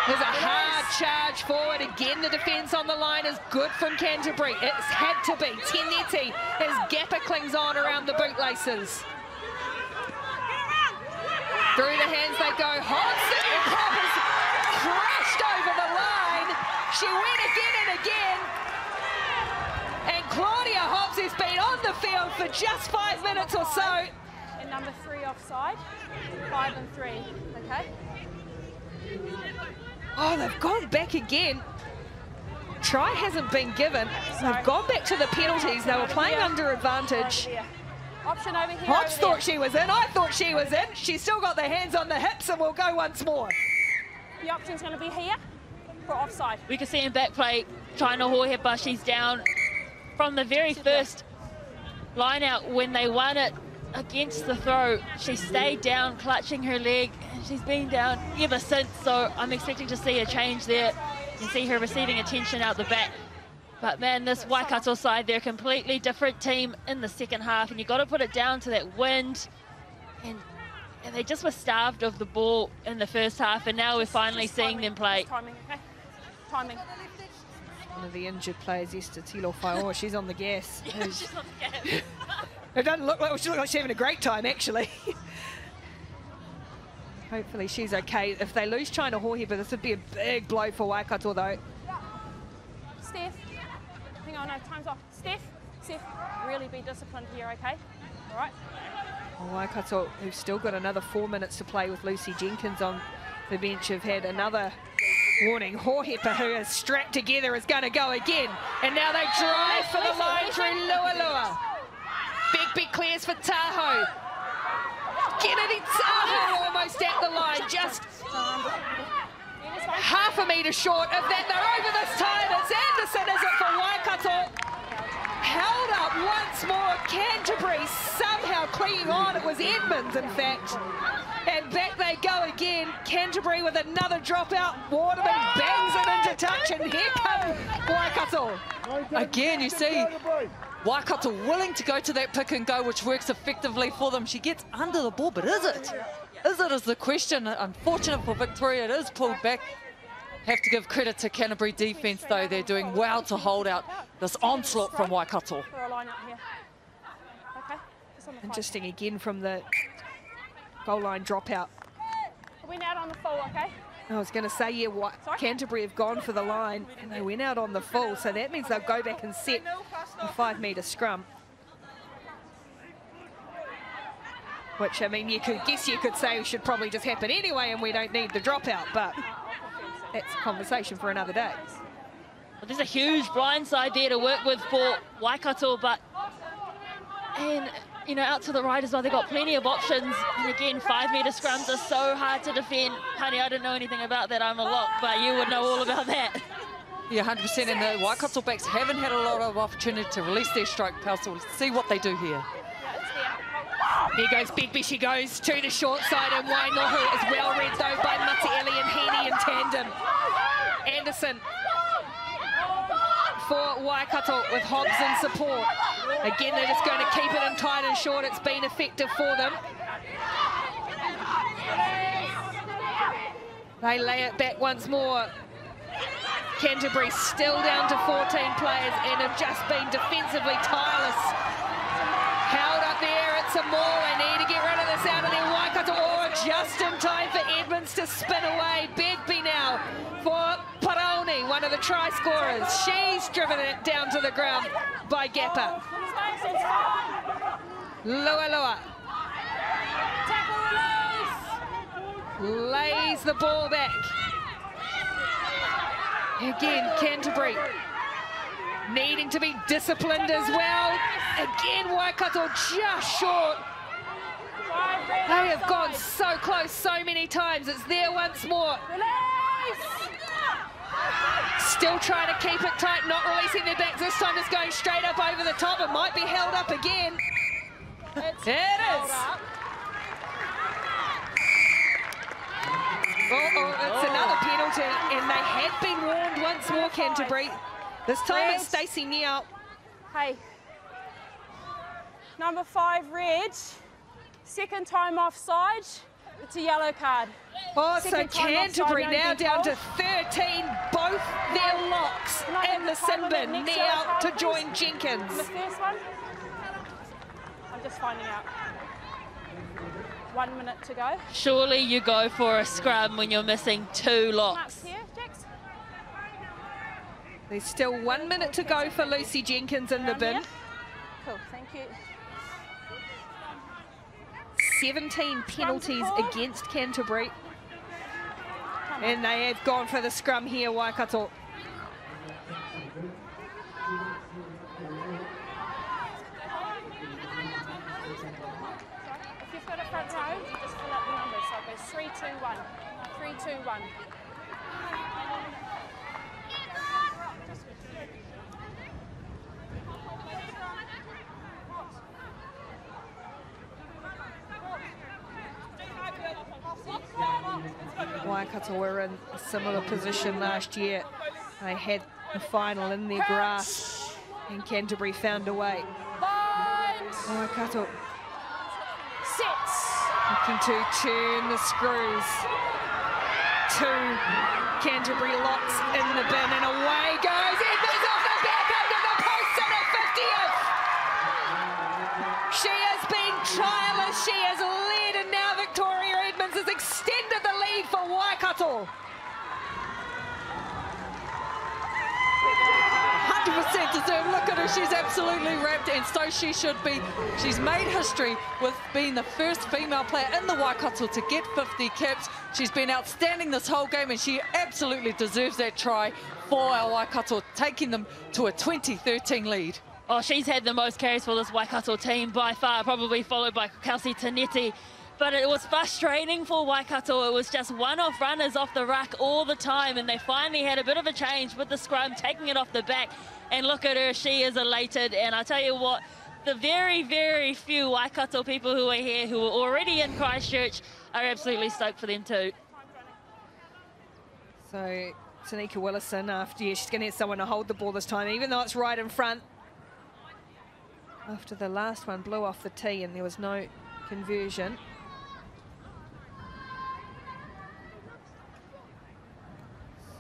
there's a hard charge forward. Again, the defence on the line is good from Canterbury. It's had to be. Teneti as Gapper clings on around the bootlaces. Through the hands they go. Hobbs is crushed over the line. She went again and again. And Claudia Hobbs has been on the field for just 5 minutes or so. And number 3 offside. 5 and 3, okay? Oh, they've gone back again. Try hasn't been given. They've gone back to the penalties. They were playing under advantage. Option over here. Hobbs thought she was in. I thought she was in. She's still got the hands on the hips, and we'll go once more. The option's going to be here for offside. We can see in back play, trying to haul but she's down from the very first line out when they won it against the throw. She stayed down, clutching her leg, and she's been down ever since. So I'm expecting to see a change there. You can see her receiving attention out the back. But man, this Waikato side, they're a completely different team in the second half, and you've got to put it down to that wind. And they just were starved of the ball in the first half, and now we're finally seeing them play. Timing, okay? Timing. One of the injured players, Esther Tilo-Fai'oa, she's on the gas. She's on the gas. It doesn't look like, she looks like she's having a great time, actually. Hopefully she's okay. If they lose China Hauhe, but this would be a big blow for Waikato, though. Steph. Hang on, no, time's off. Steph, really be disciplined here, okay? All right? Well, Waikato, who've still got another 4 minutes to play with Lucy Jenkins on the bench, have had another warning. Hohepa, who is strapped together, is going to go again. And now they drive for the line through Lualua. Big clears for Tahoe. Kennedy Tahoe almost at the line, just half a metre short of that. They're over this time. It's Anderson, is it, for Waikato? Held up once more. Canterbury somehow clinging on. It was Edmonds, in fact. And back they go again. Canterbury with another dropout. Waterman bangs it into touch, and here come Waikato. Again, you see Waikato willing to go to that pick and go, which works effectively for them. She gets under the ball, but is it? Is it is the question. Unfortunate for Victoria, it is pulled back. Have to give credit to Canterbury defence, though. They're doing well to hold out this onslaught from Waikato. Interesting again from the goal line dropout. Went out on the full, okay? I was going to say, yeah, Canterbury have gone for the line and they went out on the full, so that means they'll go back and set a 5 metre scrum. Which, I mean, you could say should probably just happen anyway and we don't need the dropout, but that's a conversation for another day. Well, there's a huge blindside there to work with for Waikato, and you know, out to the right as well, they've got plenty of options. And again, 5 metre scrums are so hard to defend. Honey, I didn't know anything about that, I'm a lock, but you would know all about that. Yeah, 100%, and the Waikato backs haven't had a lot of opportunity to release their stroke, pal, so we'll see what they do here. There goes Bigby, she goes to the short side, and Wainohu is well read though by Matieli and Heaney in tandem. Anderson for Waikato with Hobbs in support. Again, they're just going to keep it in tight and short. It's been effective for them. They lay it back once more. Canterbury still down to 14 players and have just been defensively tireless. Held up there, it's a more. They need to get rid of this out of there. Waikato, just in time for Edmonds to spin away. Begbie now for Paroni, one of the try scorers. She's driven it down to the ground by Gappa. Lualua lays the ball back. Again, Canterbury needing to be disciplined as well. Again, Waikato just short. They have gone so close so many times. It's there once more. Still trying to keep it tight, not releasing their backs. This time it's going straight up over the top. It might be held up again. It is. It's another penalty, and they had been warned once more, Canterbury. This time it's Stacey Neal. Hey, number 5, red. Second time offside, it's a yellow card. Oh, so Canterbury now down to 13, both their locks in the sin bin. Neal to join Jenkins. The first one, I'm just finding out. 1 minute to go. Surely you go for a scrum when you're missing 2 locks. There's still 1 minute to go for Lucy Jenkins in the bin. Cool, thank you. 17 penalties against Canterbury. And they have gone for the scrum here, Waikato. Just fill up the numbers. So it goes 3, 2, 1. 3, 2, 1. Waikato were in a similar position last year. They had the final in their grasp and Canterbury found a way. Waikato looking to turn the screws. 2 Canterbury locks in the bin and away goes Edmonds off the back under the post and a 50th. She has been tireless, she has led, and now Victoria Edmonds has extended the lead for Waikato. 100% deserved. Look at her, she's absolutely wrapped, and so she should be. She's made history with being the first female player in the Waikato to get 50 caps. She's been outstanding this whole game, and she absolutely deserves that try for our Waikato, taking them to a 2013 lead. Oh, she's had the most carries for this Waikato team by far, probably followed by Kelsey Taneti. But it was frustrating for Waikato. It was just one-off runners off the ruck all the time, and they finally had a bit of a change with the scrum, taking it off the back. And look at her, she is elated. And I tell you what, the very, very few Waikato people who are here, who are already in Christchurch, are absolutely stoked for them too. So Tanika Willison, after she's going to get someone to hold the ball this time, even though it's right in front. After the last one blew off the tee and there was no conversion.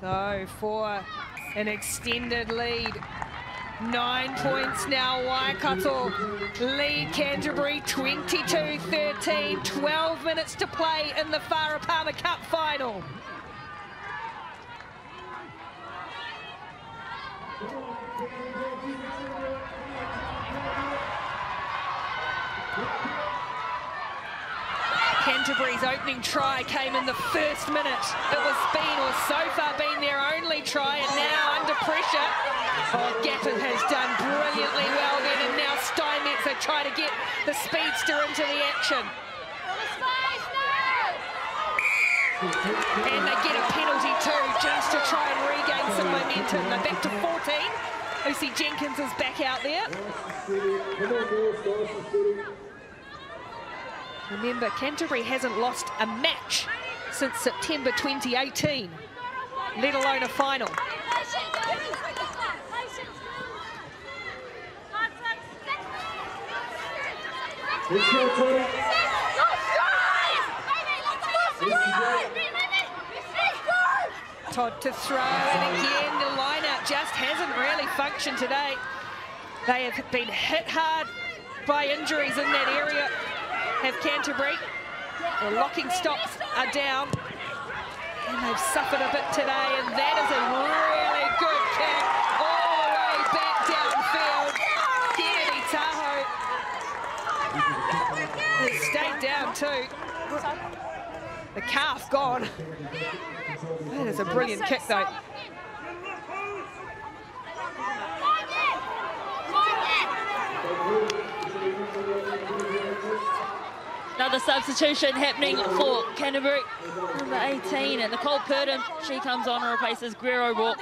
So for an extended lead, 9 points now. Waikato lead Canterbury 22-13, 12 minutes to play in the Farah Palmer Cup final. Canterbury's opening try came in the first minute. It was so far been their only try, and now under pressure. Oh, Gaffin has done brilliantly well then, and now Steinmetz are trying to get the speedster into the action. And they get a penalty too, just to try and regain some momentum. They're back to 14. Lucy Jenkins is back out there. Remember, Canterbury hasn't lost a match since September 2018, let alone a final. Todd to throw, and again the line-out just hasn't really functioned today. They have been hit hard by injuries in that area, have Canterbury. The locking stocks are down, and they've suffered a bit today, and that is a really good kick all the way back downfield. Kennedy Tahoe has stayed down too. The calf gone. That is a brilliant kick though. Another substitution happening for Canterbury. Number 18, and Nicole Purdon, she comes on and replaces Guerrero Rourke.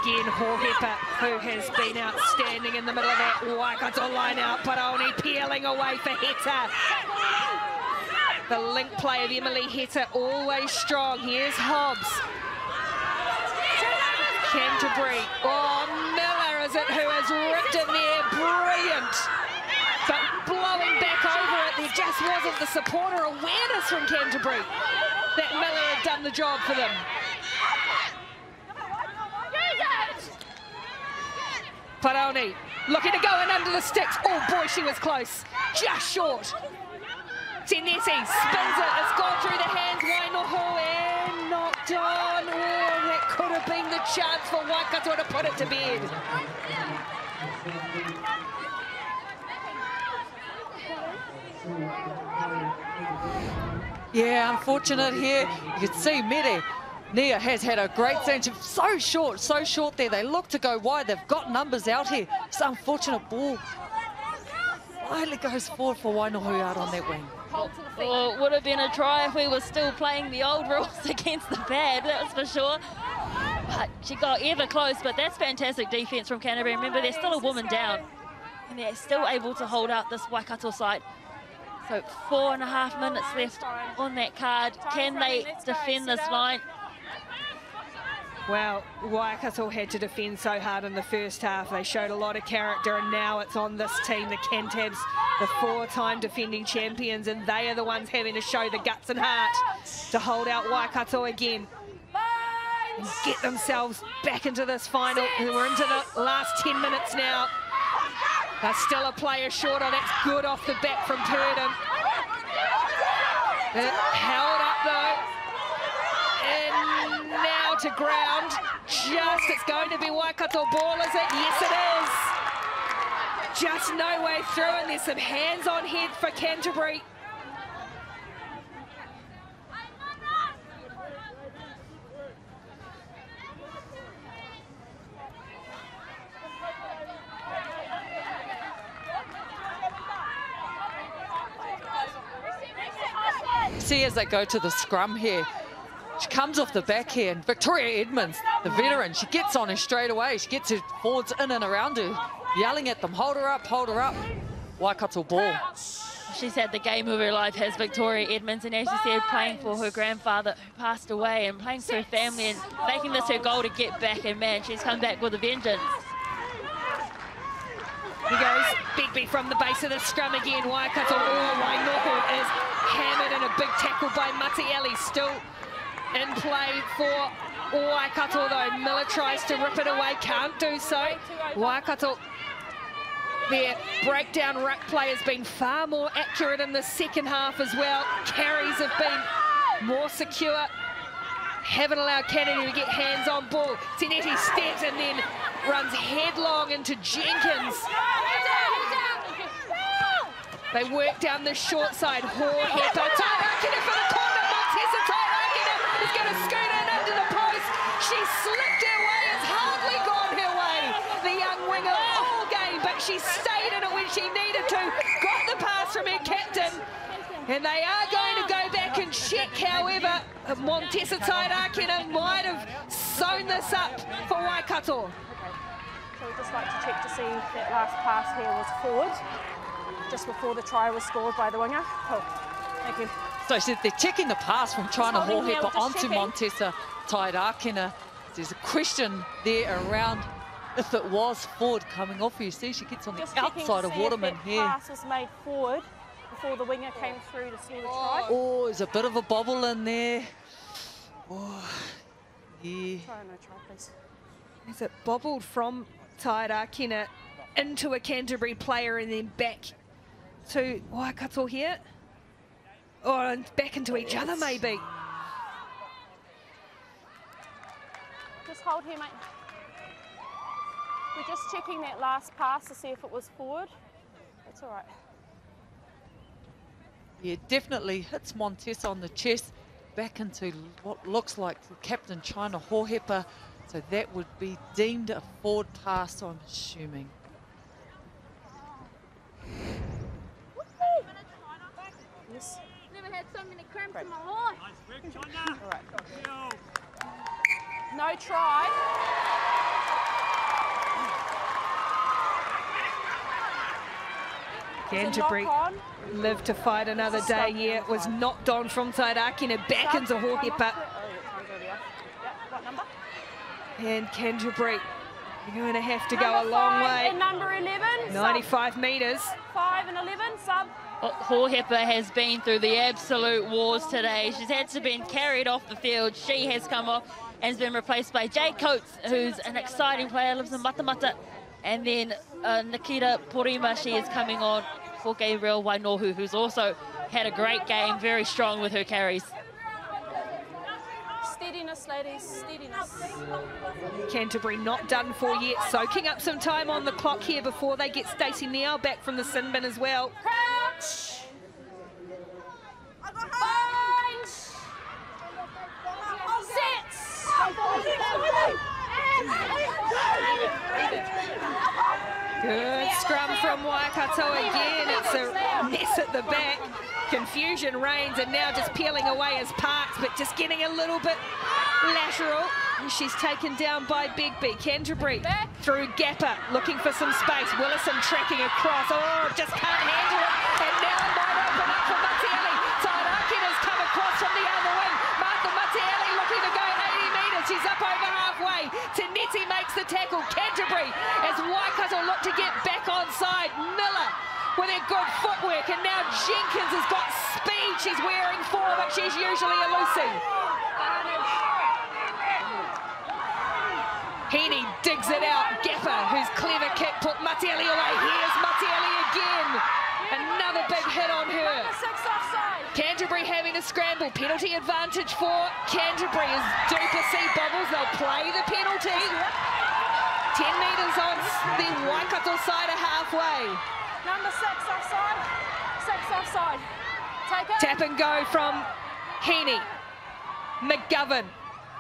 Again, Hohepa, who has been outstanding in the middle of that Waikato line out, but only peeling away for Heta. The link play of Emily Heta, always strong. Here's Hobbs. Canterbury. Oh, Miller is it who has ripped in there. Brilliant. But blowing back over it, there just wasn't the supporter awareness from Canterbury that Miller had done the job for them. Paroni looking to go in under the sticks. Oh boy, she was close. Just short. Tenesi spins it. It's gone through the hands. Wainoho and knocked on. Oh, that could have been the chance for Waikato to put it to bed. Yeah, unfortunate here. You could see Mere Nia has had a great change. So short there. They look to go wide. They've got numbers out here. It's an unfortunate ball. Finally goes forward for Wainohu out on that wing. Well, it would have been a try if we were still playing the old rules against the bad, that was for sure. But she got ever close, but that's fantastic defence from Canterbury. Remember, there's still a woman down, and they're still able to hold out this Waikato side. So 4.5 minutes left on that card. Can they defend this line? Well, Waikato had to defend so hard in the first half. They showed a lot of character, and now it's on this team, the Cantabs, the 4-time defending champions, and they are the ones having to show the guts and heart to hold out Waikato again and get themselves back into this final. And we're into the last 10 minutes now. They're still a player shorter. That's good off the bat from Purdom. It held up though. And now to ground. It's going to be Waikato ball, is it? Yes, it is. Just no way through, and there's some hands on head for Canterbury. See as they go to the scrum here, she comes off the back here, and Victoria Edmonds, the veteran, she gets on her straight away. She gets her forwards in and around her, yelling at them, hold her up, hold her up. Waikato ball. She's had the game of her life, has Victoria Edmonds, and as you said, playing for her grandfather who passed away and playing for her family and making this her goal to get back, and man, she's come back with a vengeance. He goes Begbie from the base of the scrum again. Waikato, Wainohu is hammered, and a big tackle by Matieli still in play for Waikato though. Miller tries to rip it away, can't do so. Waikato, their breakdown ruck play has been far more accurate in the second half as well. Carries have been more secure. Haven't allowed Kennedy to get hands on ball. Tinetti steps and then runs headlong into Jenkins. They work down the short side. Hohepa, Tairakina for the corner. Montesa Tairakina is going to scoot in under the post. She slipped her way. It's hardly gone her way. The young winger all game, but she stayed in it when she needed to. Got the pass from her captain. And they are going to go back and check, however. Montesa Tairakina might have sewn this up for Waikato. Okay, so we'd just like to check to see if that last pass here was forward, just before the try was scored by the winger. Cool, thank you. So they're checking the pass from China Hohepa onto Montesa Tairakina. There's a question there around if it was forward coming off. You see, she gets on the outside of Waterman here. The pass was made forward before the winger came through to score the try. Oh, there's a bit of a bobble in there. Oh, yeah. Try no try, please. Is it bobbled from Tairakina into a Canterbury player and then back to Waikato here? Or back into each other, maybe. Just hold here, mate. We're just checking that last pass to see if it was forward. That's all right. Yeah, definitely hits Montesa on the chest, back into what looks like Captain China Hohepa. So that would be deemed a forward pass, I'm assuming. Yes. Never had so many cramps in my life. All right. No try. Canterbury lived to fight another day. Yeah, it was knocked on from Tairakina back into Hohepa. And Canterbury, you're going to have to go a long way. And number 11. 95 metres. 5 and 11, sub. Hohepa has been through the absolute wars today. She's had to be carried off the field. She has come off and has been replaced by Jay Coates, who's an exciting player, lives in Matamata. And then Nikita Porima, she is coming on for Gabriel Wainohu, who's also had a great game, very strong with her carries. Steadiness, ladies, steadiness. Canterbury not done for yet, soaking up some time on the clock here before they get Stacey Neal back from the sin bin as well. Crouch. Bind. Set. scrum from Waikato again. It's a mess at the back. Confusion reigns, and now just peeling away as Parks, but just getting a little bit lateral. And she's taken down by Begbie. Canterbury through Gapper, looking for some space. Willison tracking across. Oh, just can't handle it. And now it might open up for Matieli. Tairaki has come across from the other wing. Martha Matieli looking to go 80 metres. She's up over halfway. Tanetti makes the tackle. Canterbury, as Waikato look to get back onside. Miller with her good footwork, and now Jenkins has got speed. She's wearing 4, but she's usually elusive. Heaney digs it out. Gapper, whose clever kick put Matieli away. Here's Matieli again. Another big hit on her. Canterbury having a scramble. Penalty advantage for Canterbury as Duplessis bobbles. They'll play the penalty. 10 metres on the Waikato side of halfway. Number 6 offside. 6 offside. Take it. Tap and go from Heaney. McGovern.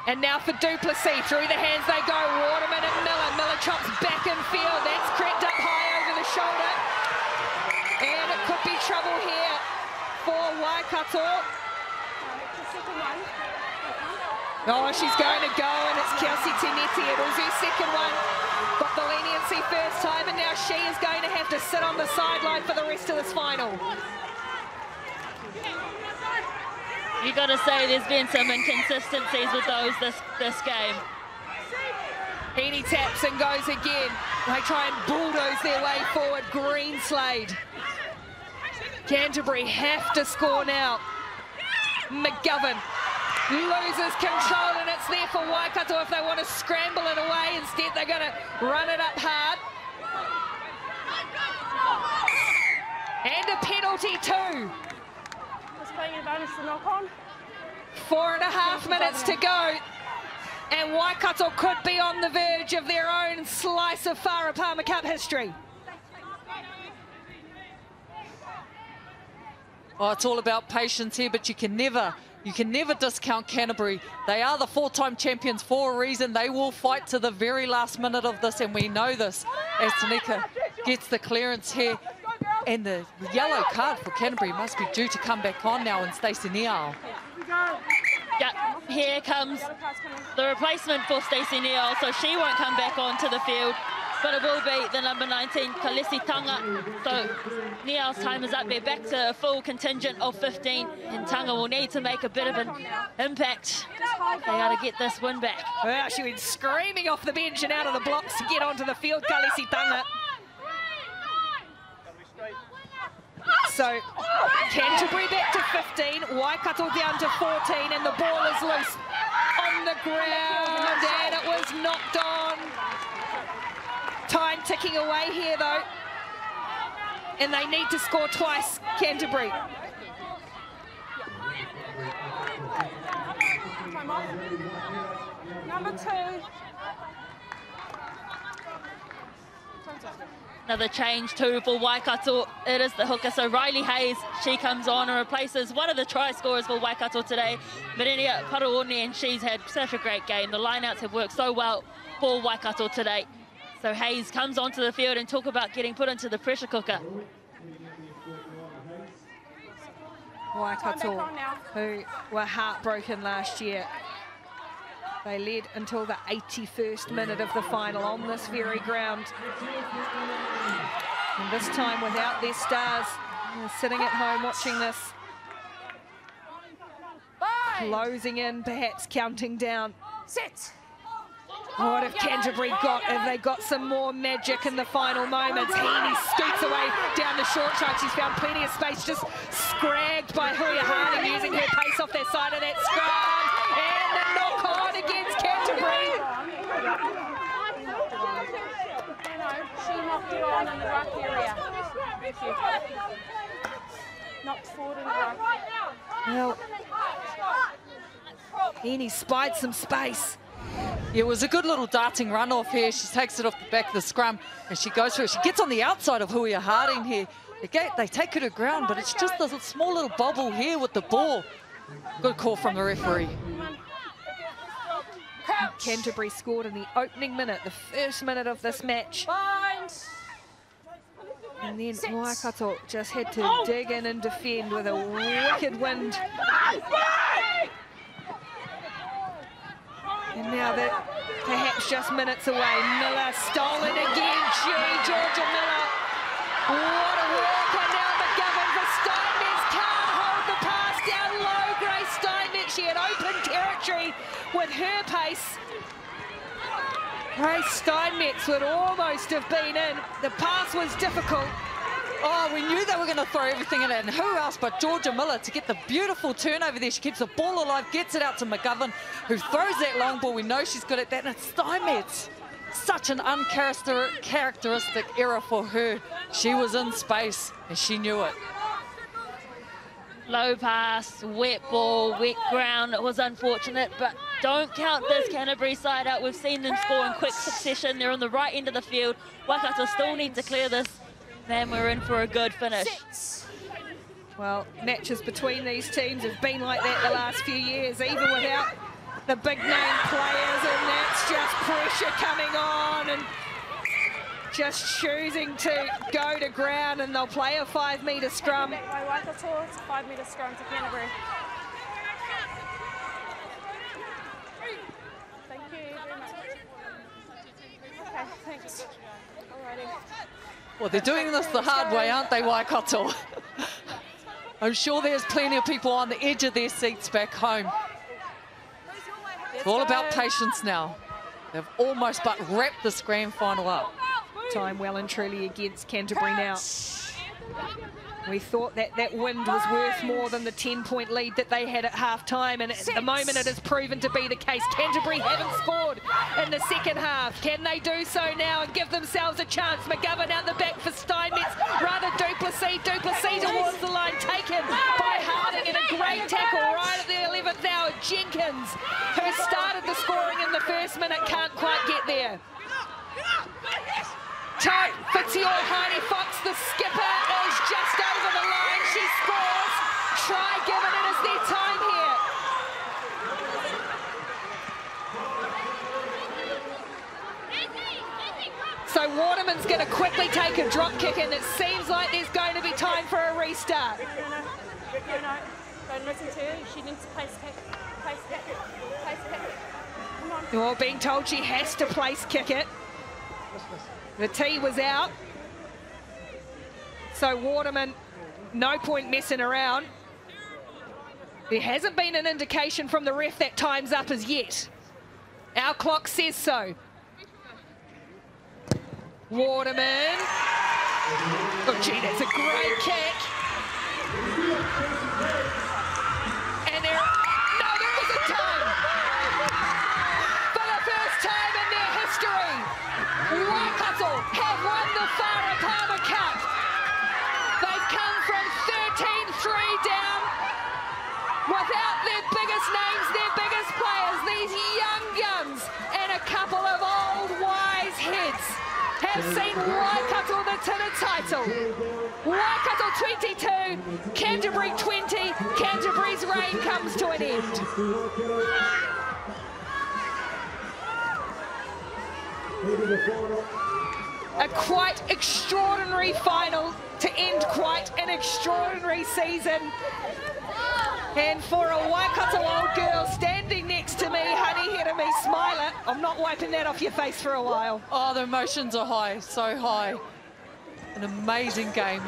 And now for Duplessis, through the hands they go, Waterman and Miller. Miller chops back in field, that's crept up high over the shoulder. And it could be trouble here for Waikato. Oh, she's going to go, and it's Kelsey Tanetti. It was her second one. Got the leniency first time, and now she is going to have to sit on the sideline for the rest of this final. You got to say there's been some inconsistencies with those this game. Heaney taps and goes again. They try and bulldoze their way forward. Greenslade. Canterbury have to score now. McGovern loses control, and it's there for Waikato if they want to scramble it away. Instead, they're going to run it up hard. And a penalty too. Playing a bonus to knock on. 4.5 minutes to go, and Waikato could be on the verge of their own slice of Farah Palmer Cup history. Oh, it's all about patience here, but you can never discount Canterbury. They are the 4-time champions for a reason. They will fight to the very last minute of this, and we know this as Tanika gets the clearance here. And the yellow card for Canterbury must be due to come back on now, and Stacey Neal. Yeah, here comes the replacement for Stacey Neal, so she won't come back onto the field, but it will be the number 19, Kalesi Tanga. So Neal's time is up. They're back to a full contingent of 15, and Tanga will need to make a bit of an impact. They got to get this win back. Well, she went screaming off the bench and out of the blocks to get onto the field, Kalesi Tanga. So Canterbury back to 15, Waikato down to 14, and the ball is loose on the ground, and it was knocked on. Time ticking away here though, and they need to score twice, Canterbury. Number 2. Another change too for Waikato. It is the hooker, so Riley Hayes, she comes on and replaces one of the try scorers for Waikato today, Merenia Paraone, and she's had such a great game. The lineouts have worked so well for Waikato today. So Hayes comes onto the field, and talk about getting put into the pressure cooker. Waikato, who were heartbroken last year. They led until the 81st minute of the final on this very ground. And this time without their stars. They're sitting at home watching this. Closing in, perhaps counting down. Set. What have Canterbury got? Have they got some more magic in the final moments? Heaney scoots away down the short side. She's found plenty of space, just scragged by Huia Harding, using her pace off that side of that scrum. And the knock on against Canterbury. She knocked it on in the ruck area. Knocked forward in the ruck. Well, Heaney spied some space. Yeah, it was a good little darting run off here. She takes it off the back of the scrum and she goes for it. She gets on the outside of Huia Harding here. They take her to ground, but it's just a small little bobble here with the ball. Good call from the referee. Canterbury scored in the opening minute, the first minute of this match. And then Waikato just had to dig in and defend with a wicked wind. And now that perhaps just minutes away, Miller stolen again. Gee, Georgia Miller. What a walker now, McGovern for Steinmetz. Can't hold the pass down low. Grace Steinmetz, she had open territory with her pace. Grace Steinmetz would almost have been in. The pass was difficult. Oh, we knew they were going to throw everything in it. And who else but Georgia Miller to get the beautiful turnover there. She keeps the ball alive, gets it out to McGovern, who throws that long ball. We know she's good at that. And it's Steinmetz. Such an uncharacteristic error for her. She was in space and she knew it. Low pass, wet ball, wet ground. It was unfortunate, but don't count this Canterbury side out. We've seen them score in quick succession. They're on the right end of the field. Waikato still need to clear this. Then we're in for a good finish. Well, matches between these teams have been like that the last few years, even without the big name players, and that's just pressure coming on and just choosing to go to ground, and they'll play a 5-metre scrum. By Waikato, it's a 5-metre scrum to Canterbury. Thank you very much. Okay, thanks. Alrighty. Well, they're doing this the hard way, aren't they, Waikato? I'm sure there's plenty of people on the edge of their seats back home. It's all about patience now. They've almost but wrapped this grand final up. Time well and truly against Canterbury now. We thought that that wind was worth more than the 10-point lead that they had at half-time, and at the moment it has proven to be the case. Canterbury haven't scored in the second half. Can they do so now and give themselves a chance? McGovern out the back for Steinmetz, rather Duplessis towards the line, taken by Harding, and a great tackle right at the 11th hour. Jenkins, who started the scoring in the first minute, can't quite get there. Tight, Fitzioy, Heidi Fox, the skipper, is just over the line. She scores. Try given, it is their time here. So Waterman's going to quickly take a drop kick, and it seems like there's going to be time for a restart. No, don't listen to her. She needs to place kick. Place kick. Place kick. Come on. Well, being told she has to place kick it. The tee was out. So Waterman, no point messing around. There hasn't been an indication from the ref that time's up as yet. Our clock says so. Waterman. Oh, gee, that's a great kick. And there is a time. For the first time in their history, Waikato have won the Farah Palmer Cup. They've come from 13-3 down without their biggest names, their biggest players. These young guns and a couple of old wise heads have seen Waikato the Tina title. Waikato 22, Canterbury 20. Canterbury's reign comes to an end. A quite extraordinary final to end quite an extraordinary season. And for a Waikato old girl standing next to me, honey, here to me, smiler, I'm not wiping that off your face for a while. Oh, the emotions are high, so high. An amazing game.